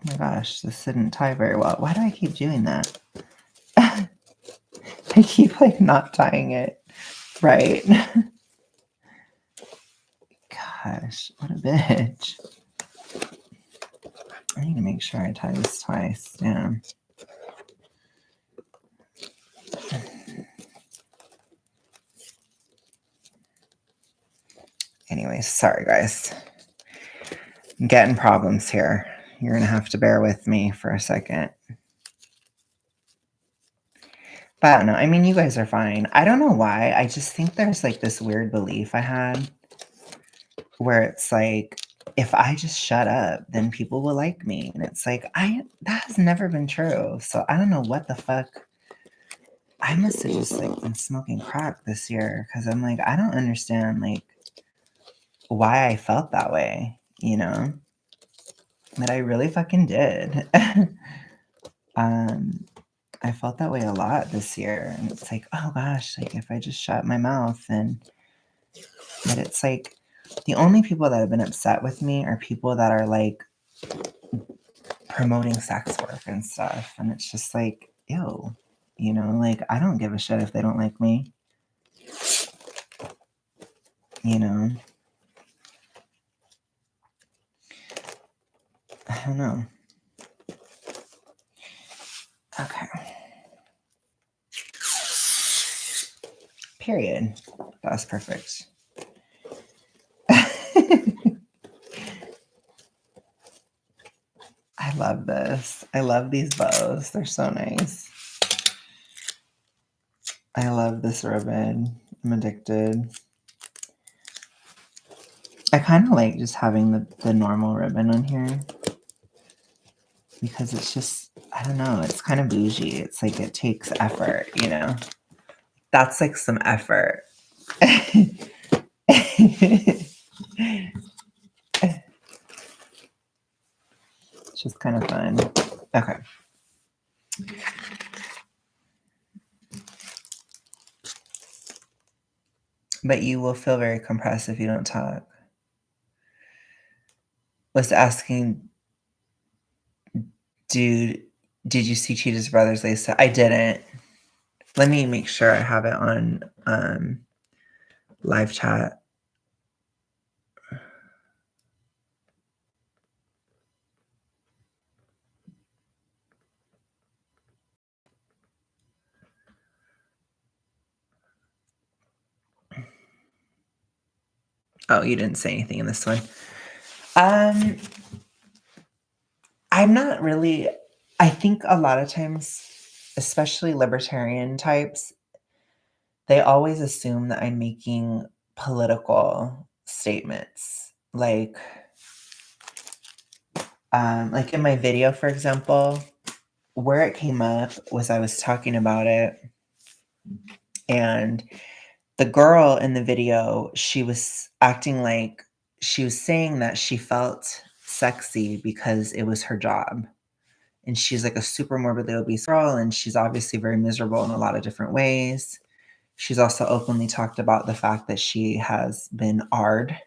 my gosh, this didn't tie very well. Why do I keep doing that? I keep like not tying it right. Gosh, what a bitch. I need to make sure I tie this twice. Damn. Anyways, sorry guys. I'm getting problems here. You're gonna have to bear with me for a second. But I don't know. I mean, you guys are fine. I don't know why. I just think there's like this weird belief I had where it's like, if I just shut up, then people will like me. And it's like, that has never been true. So I don't know what the fuck. I must have just like been smoking crack this year because I'm like, I don't understand like why I felt that way, you know? But I really fucking did. I felt that way a lot this year. And it's like, oh gosh, like if I just shut my mouth but it's like the only people that have been upset with me are people that are like promoting sex work and stuff. And it's just like, ew, you know, like I don't give a shit if they don't like me. You know? I don't know. Okay. Period. That was perfect. love this. I love these bows. They're so nice. I love this ribbon. I'm addicted. I kind of like just having the normal ribbon on here because it's just, I don't know, it's kind of bougie. It's like it takes effort, you know? That's like some effort. It's just kind of fun. Okay. But you will feel very compressed if you don't talk. Was asking, dude, did you see Cheetah's Brothers, Lisa? I didn't. Let me make sure I have it on live chat. Oh, you didn't say anything in this one. I'm not really, I think a lot of times, especially libertarian types, they always assume that I'm making political statements. Like in my video, for example, where it came up was I was talking about it, and the girl in the video, she was acting like she was saying that she felt sexy because it was her job. And she's like a super morbidly obese girl, and she's obviously very miserable in a lot of different ways. She's also openly talked about the fact that she has been AR'd.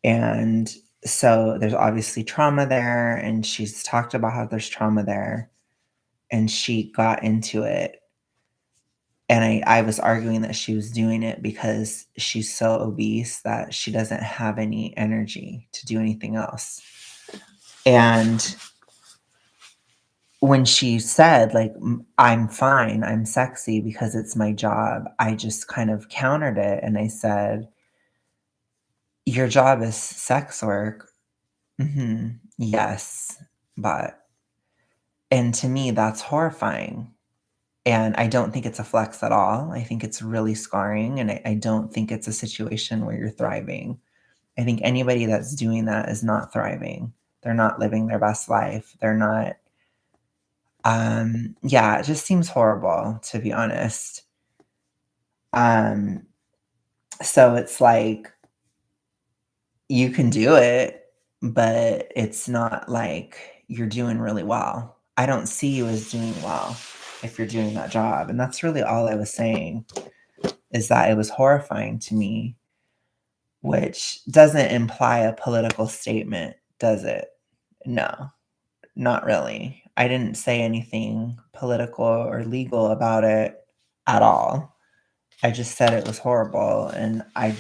And so there's obviously trauma there, and she's talked about how there's trauma there. And she got into it. And I was arguing that she was doing it because she's so obese that she doesn't have any energy to do anything else. And when she said, like, I'm fine, I'm sexy because it's my job, I just kind of countered it and I said, your job is sex work. Yes, but, and to me, that's horrifying. And I don't think it's a flex at all. I think it's really scarring. And I don't think it's a situation where you're thriving. I think anybody that's doing that is not thriving. They're not living their best life. They're not, yeah, it just seems horrible, to be honest. So it's like, you can do it, but it's not like you're doing really well. I don't see you as doing well if you're doing that job. And that's really all I was saying, is that it was horrifying to me, which doesn't imply a political statement, does it? No, not really. I didn't say anything political or legal about it at all. I just said it was horrible, and I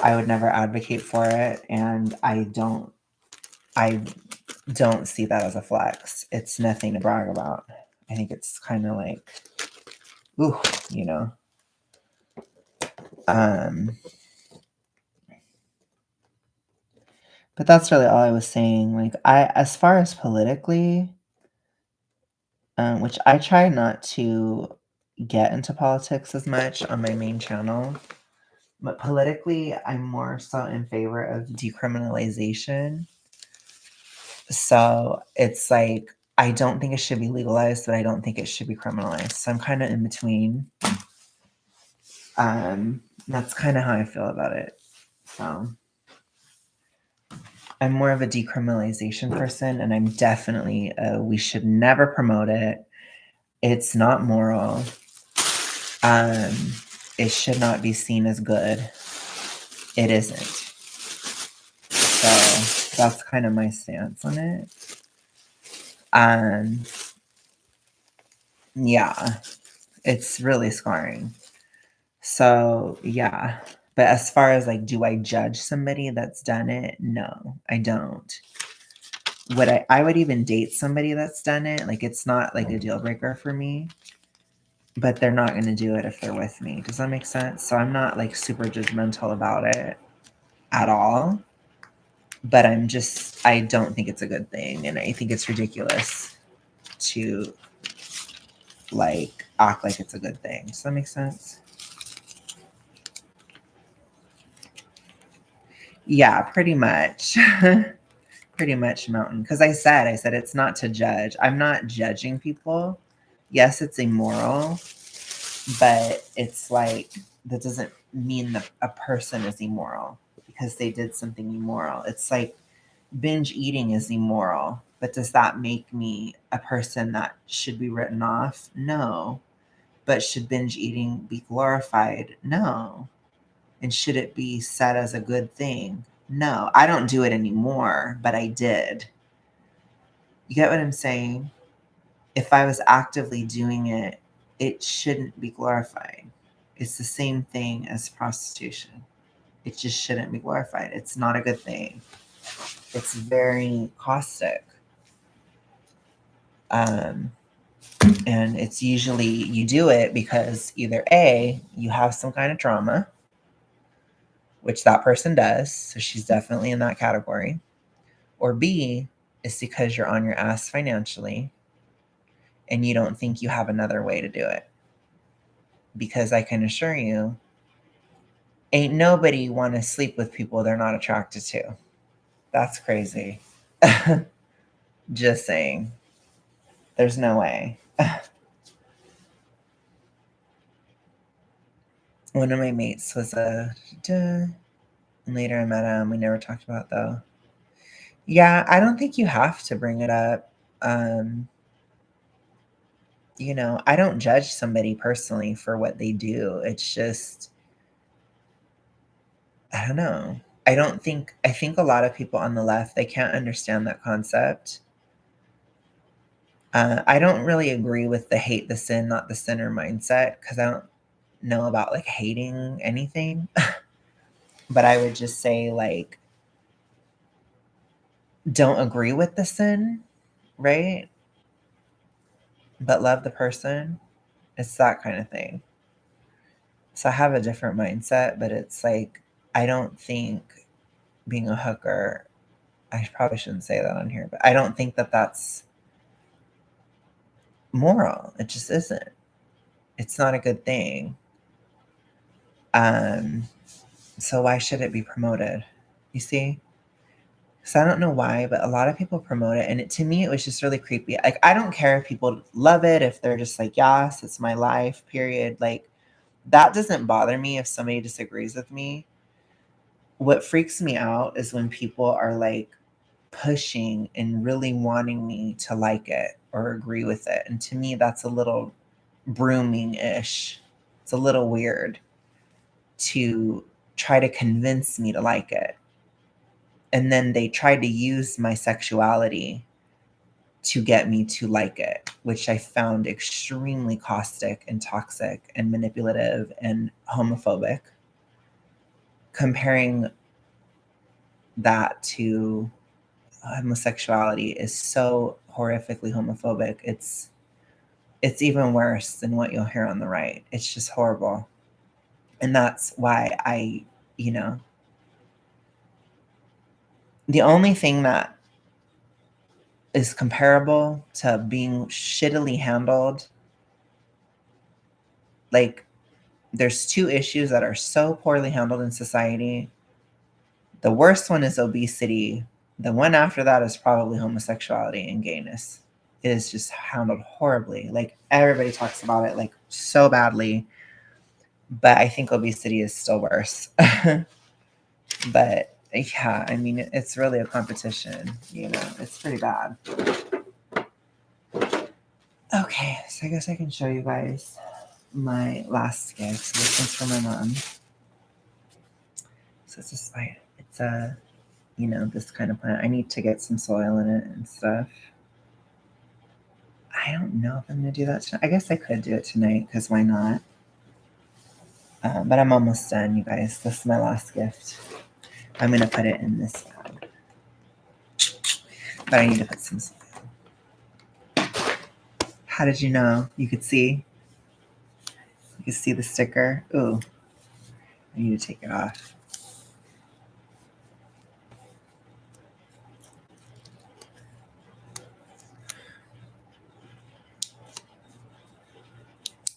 would never advocate for it, and I don't see that as a flex. It's nothing to brag about. I think it's kind of like, ooh, you know. But that's really all I was saying. Like, as far as politically, which I try not to get into politics as much on my main channel, but politically, I'm more so in favor of decriminalization. So it's like, I don't think it should be legalized, but I don't think it should be criminalized. So I'm kind of in between. That's kind of how I feel about it. So I'm more of a decriminalization person, and I'm definitely we should never promote it. It's not moral. It should not be seen as good. It isn't. So that's kind of my stance on it. Yeah, it's really scarring. So yeah. But as far as like, do I judge somebody that's done it? No, I don't. I would even date somebody that's done it. Like, it's not like a deal breaker for me, but they're not going to do it if they're with me. Does that make sense? So I'm not like super judgmental about it at all. But I don't think it's a good thing. And I think it's ridiculous to like act like it's a good thing. Does that make sense? Yeah, pretty much. Pretty much, Mountain. Because I said it's not to judge. I'm not judging people. Yes, it's immoral, but it's like that doesn't mean that a person is immoral because they did something immoral. It's like binge eating is immoral, but does that make me a person that should be written off? No. But should binge eating be glorified? No. And should it be said as a good thing? No. I don't do it anymore, but I did. You get what I'm saying? If I was actively doing it, it shouldn't be glorified. It's the same thing as prostitution. It just shouldn't be glorified. It's not a good thing. It's very caustic. And it's usually you do it because either A, you have some kind of trauma, which that person does. So she's definitely in that category. Or B, it's because you're on your ass financially and you don't think you have another way to do it. Because I can assure you, ain't nobody want to sleep with people they're not attracted to. That's crazy. Just saying. There's no way. One of my mates was and later I met him. We never talked about it, though. Yeah, I don't think you have to bring it up. I don't judge somebody personally for what they do. It's just, I don't know. I think a lot of people on the left, they can't understand that concept. I don't really agree with the hate the sin, not the sinner mindset because I don't know about like hating anything. But I would just say, like, don't agree with the sin, right? But love the person. It's that kind of thing. So I have a different mindset, but it's like, I don't think being a hooker, I probably shouldn't say that on here, but I don't think that that's moral. It just isn't. It's not a good thing. So why should it be promoted? You see? So I don't know why, but a lot of people promote it, and to me, it was just really creepy. Like, I don't care if people love it, if they're just like, yes, it's my life, period. Like, that doesn't bother me if somebody disagrees with me. What freaks me out is when people are like pushing and really wanting me to like it or agree with it. And to me, that's a little brooming ish. It's a little weird to try to convince me to like it. And then they try to use my sexuality to get me to like it, which I found extremely caustic and toxic and manipulative and homophobic. Comparing that to homosexuality is so horrifically homophobic. It's even worse than what you'll hear on the right. It's just horrible. And that's why you know, the only thing that is comparable to being shittily handled, like, there's two issues that are so poorly handled in society. The worst one is obesity. The one after that is probably homosexuality and gayness. It is just handled horribly. Like, everybody talks about it like so badly, but I think obesity is still worse. But yeah, I mean, it's really a competition. It's pretty bad. Okay, so I guess I can show you guys my last gift. So this one's for my mom. So it's a this kind of plant. I need to get some soil in it and stuff. I don't know if I'm gonna do that tonight. I guess I could do it tonight because why not? But I'm almost done, you guys. This is my last gift. I'm gonna put it in this bag, but I need to put some soil. How did you know? You could see. You could see the sticker. Ooh, I need to take it off.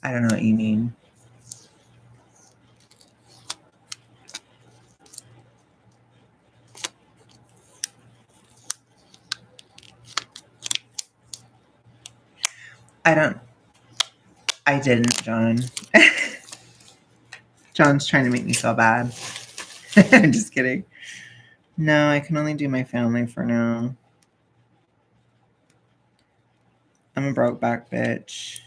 I don't know what you mean. I didn't, John. John's trying to make me feel bad. I'm just kidding. No, I can only do my family for now. I'm a broke back bitch.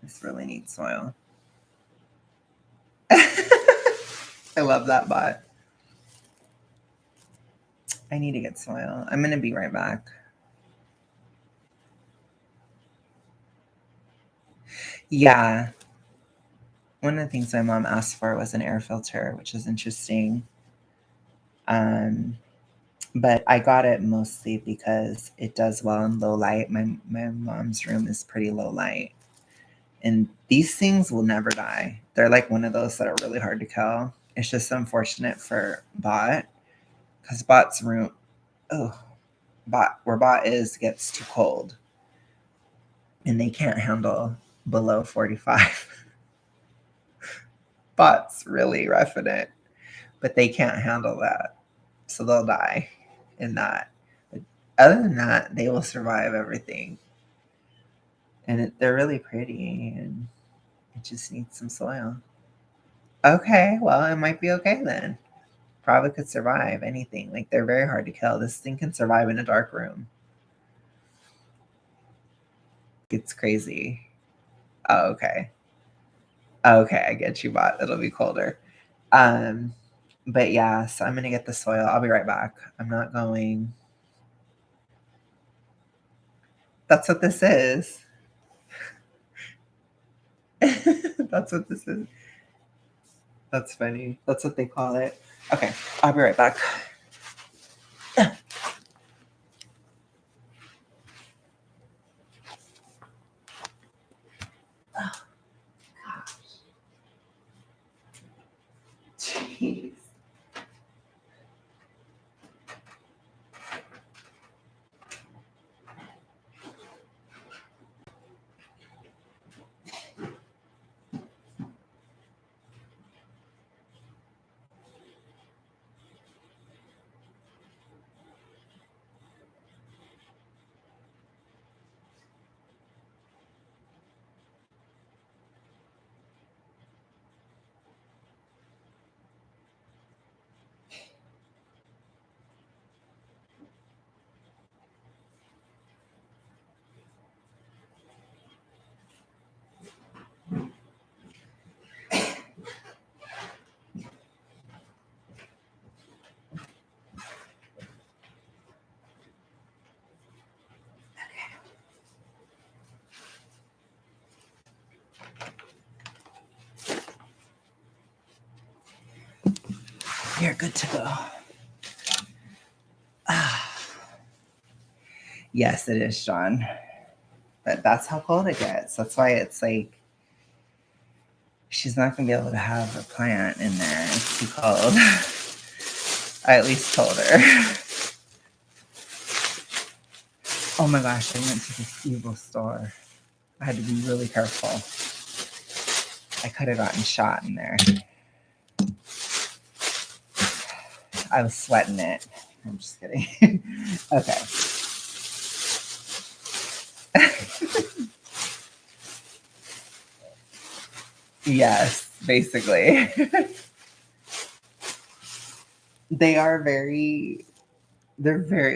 This really needs soil. I love that bot. I need to get soil. I'm going to be right back. Yeah. One of the things my mom asked for was an air filter, which is interesting. But I got it mostly because it does well in low light. My mom's room is pretty low light. And these things will never die. They're like one of those that are really hard to kill. It's just unfortunate for Bot because Bot's room, where Bot is gets too cold and they can't handle below 45. Bot's really roughing it, but they can't handle that. So they'll die in that. But other than that, they will survive everything. And they're really pretty and it just needs some soil. Okay, well, it might be okay then. Probably could survive anything. Like, they're very hard to kill. This thing can survive in a dark room. It's crazy. Oh, okay. Okay, I get you, Bot. It'll be colder. But yeah, so I'm gonna get the soil. I'll be right back. I'm not going. That's what this is. That's what this is. That's funny. That's what they call it. Okay, I'll be right back. Oh, gosh. Jeez. You're good to go. Yes, it is, John. But that's how cold it gets. That's why it's like she's not gonna be able to have a plant in there. It's too cold. I at least told her. Oh my gosh, I went to this evil store. I had to be really careful. I could have gotten shot in there. I was sweating it. I'm just kidding. Okay. Yes, basically. They're very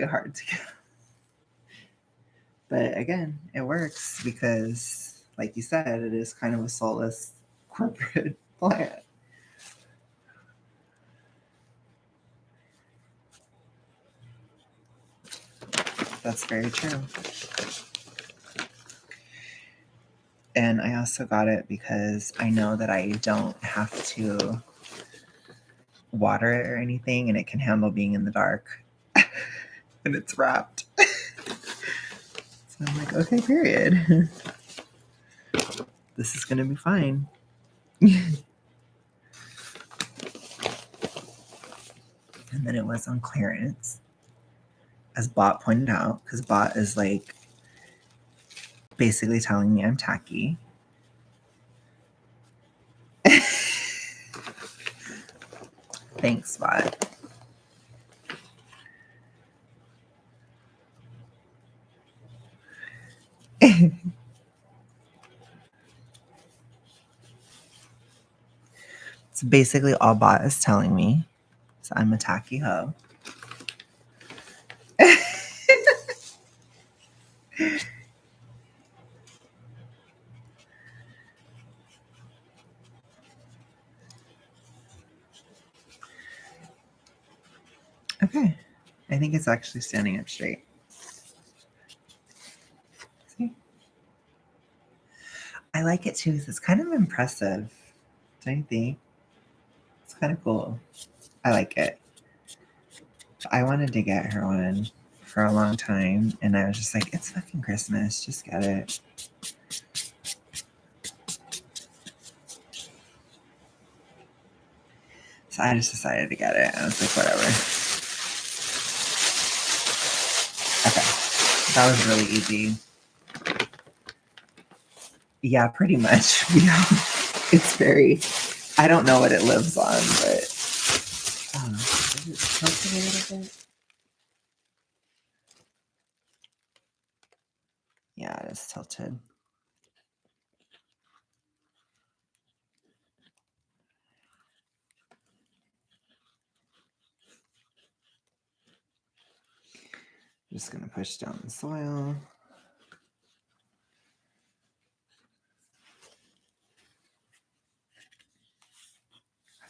hard to get. But again, it works because, like you said, it is kind of a soulless corporate plant. That's very true. And I also got it because I know that I don't have to water it or anything, and it can handle being in the dark. And it's wrapped. So I'm like, okay, period. This is going to be fine. And then it was on clearance, as Bot pointed out, because Bot is like basically telling me I'm tacky. Thanks, Bot. So basically all Bot is telling me is I'm a tacky hoe. Okay. I think it's actually standing up straight. See? I like it too. It's kind of impressive, don't you think? It's kind of cool. I like it. I wanted to get her one for a long time, and I was just like, it's fucking Christmas. Just get it. So I just decided to get it. I was like, whatever. Okay. That was really easy. Yeah, pretty much. Yeah. It's very, I don't know what it lives on, but I don't know. Is it tilted a little bit? Yeah, it is tilted. Just gonna push down the soil.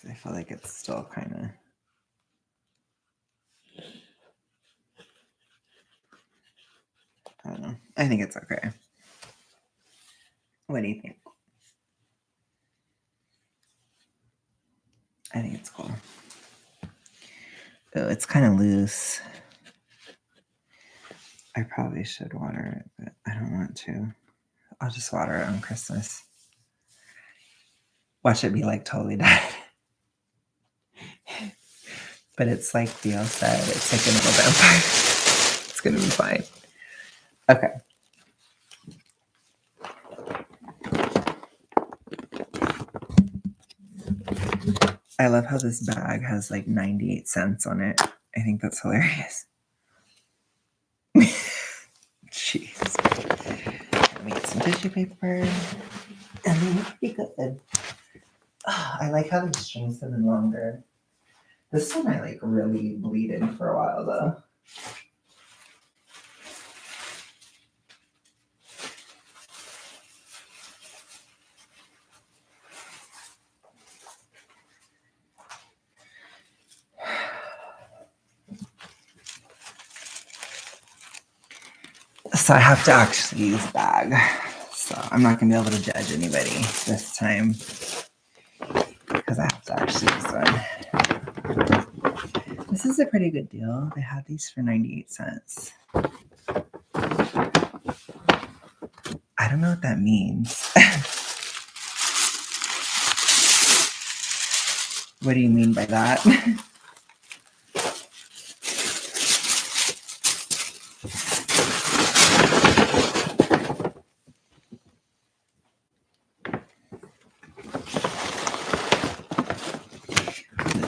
I feel like it's still kind of, I don't know. I think it's okay. What do you think? I think it's cool. Oh, it's kind of loose. I probably should water it, but I don't want to. I'll just water it on Christmas. Watch it be like totally dead. But it's like Theo said, it's like a little vampire. It's gonna be fine. Okay. I love how this bag has like 98 cents on it. I think that's hilarious. Jeez. Let me get some tissue paper. And they look pretty good. Oh, I like how the strings have been longer. This one I like really bleeded for a while though. So I have to actually use a bag. So I'm not going to be able to judge anybody this time because I have to actually use one. This is a pretty good deal. They had these for 98 cents. I don't know what that means. What do you mean by that?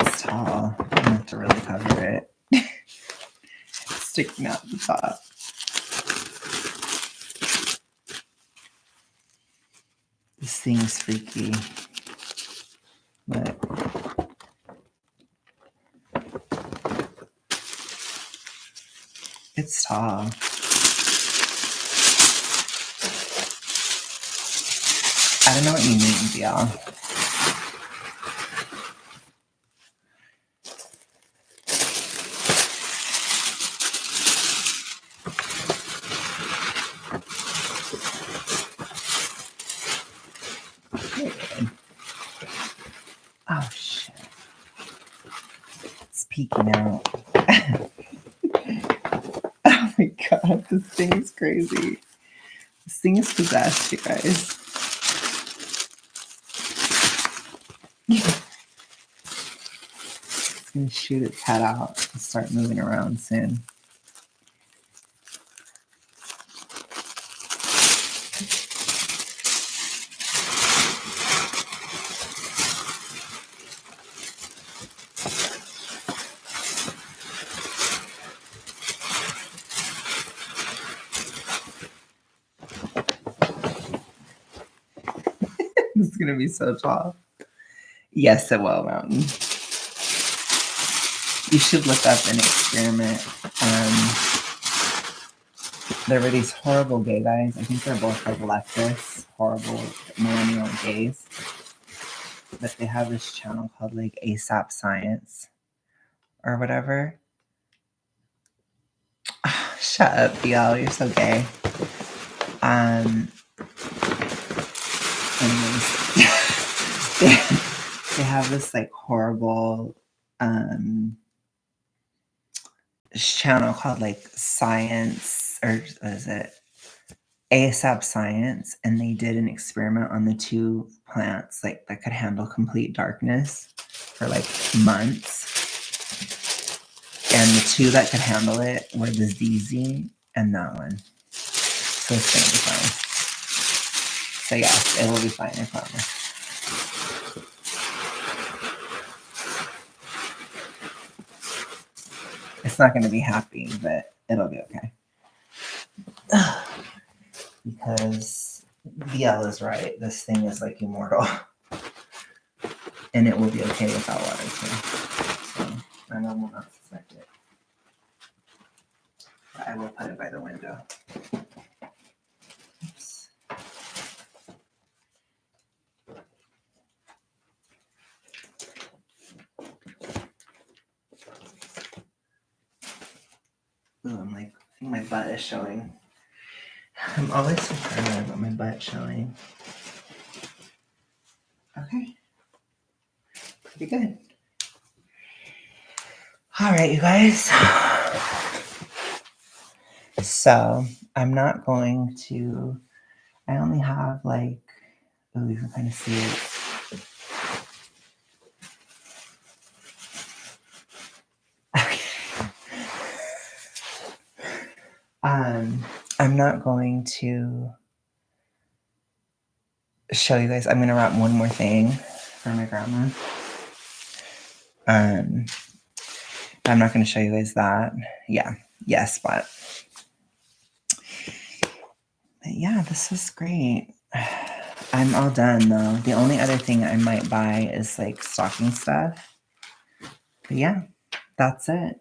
It's tall. I'm going to have to really cover it. It's sticking out the top. This thing is freaky. But it's tall. I don't know what you mean, y'all. Oh shit. It's peeking out. Oh my god, this thing is crazy. This thing is possessed, you guys. It's gonna shoot its head out and start moving around soon. This is gonna be so tall. Yes, it will, Mountain. You should look up an experiment. There were these horrible gay guys. I think they're both like leftists, horrible millennial gays. But they have this channel called like ASAP Science or whatever. Oh, shut up, BL. You're so gay. Anyways, they have this like horrible channel called like Science, or what is it? ASAP Science, and they did an experiment on the two plants like that could handle complete darkness for like months. And the two that could handle it were the ZZ and that one. So it's gonna be fine. So yeah, it will be fine, I promise. It's not gonna be happy, but it'll be okay. Because VL is right. This thing is like immortal. And it will be okay without water too. So my mom will not suspect it. But I will put it by the window. Oops. Ooh, I'm like, I think my butt is showing. I'm always so paranoid about my butt showing. Okay. Pretty good. All right, you guys. So I'm not going to, I only have like, oh, you can kind of see it. I'm not going to show you guys. I'm going to wrap one more thing for my grandma. I'm not going to show you guys that. Yeah. Yes, but yeah, this was great. I'm all done though. The only other thing I might buy is like stocking stuff. But yeah, that's it.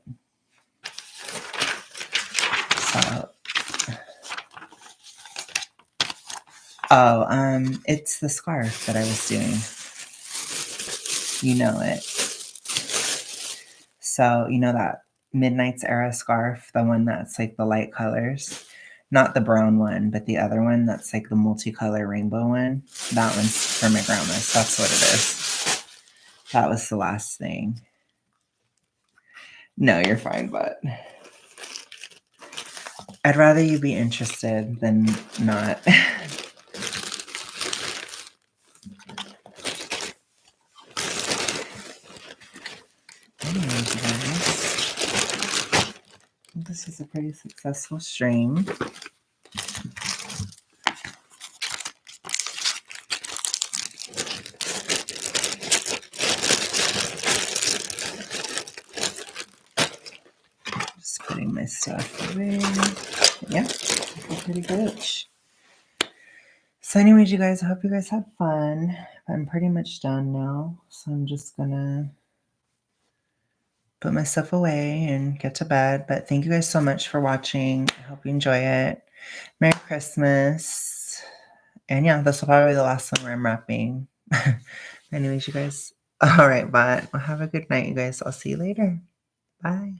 So, it's the scarf that I was doing. You know it. So, you know that Midnight's Era scarf, the one that's like the light colors, not the brown one, but the other one that's like the multicolor rainbow one. That one's for my grandma's. That's what it is. That was the last thing. No, you're fine, but I'd rather you be interested than not. Anyways, you guys, this is a pretty successful stream. Just putting my stuff away. Yeah, I feel pretty good. So anyways, you guys, I hope you guys had fun. I'm pretty much done now, so I'm just gonna put my stuff away and get to bed. But thank you guys so much for watching. I hope you enjoy it. Merry Christmas. And yeah, this will probably be the last one where I'm wrapping. Anyways, you guys. All right, but have a good night, you guys. I'll see you later. Bye.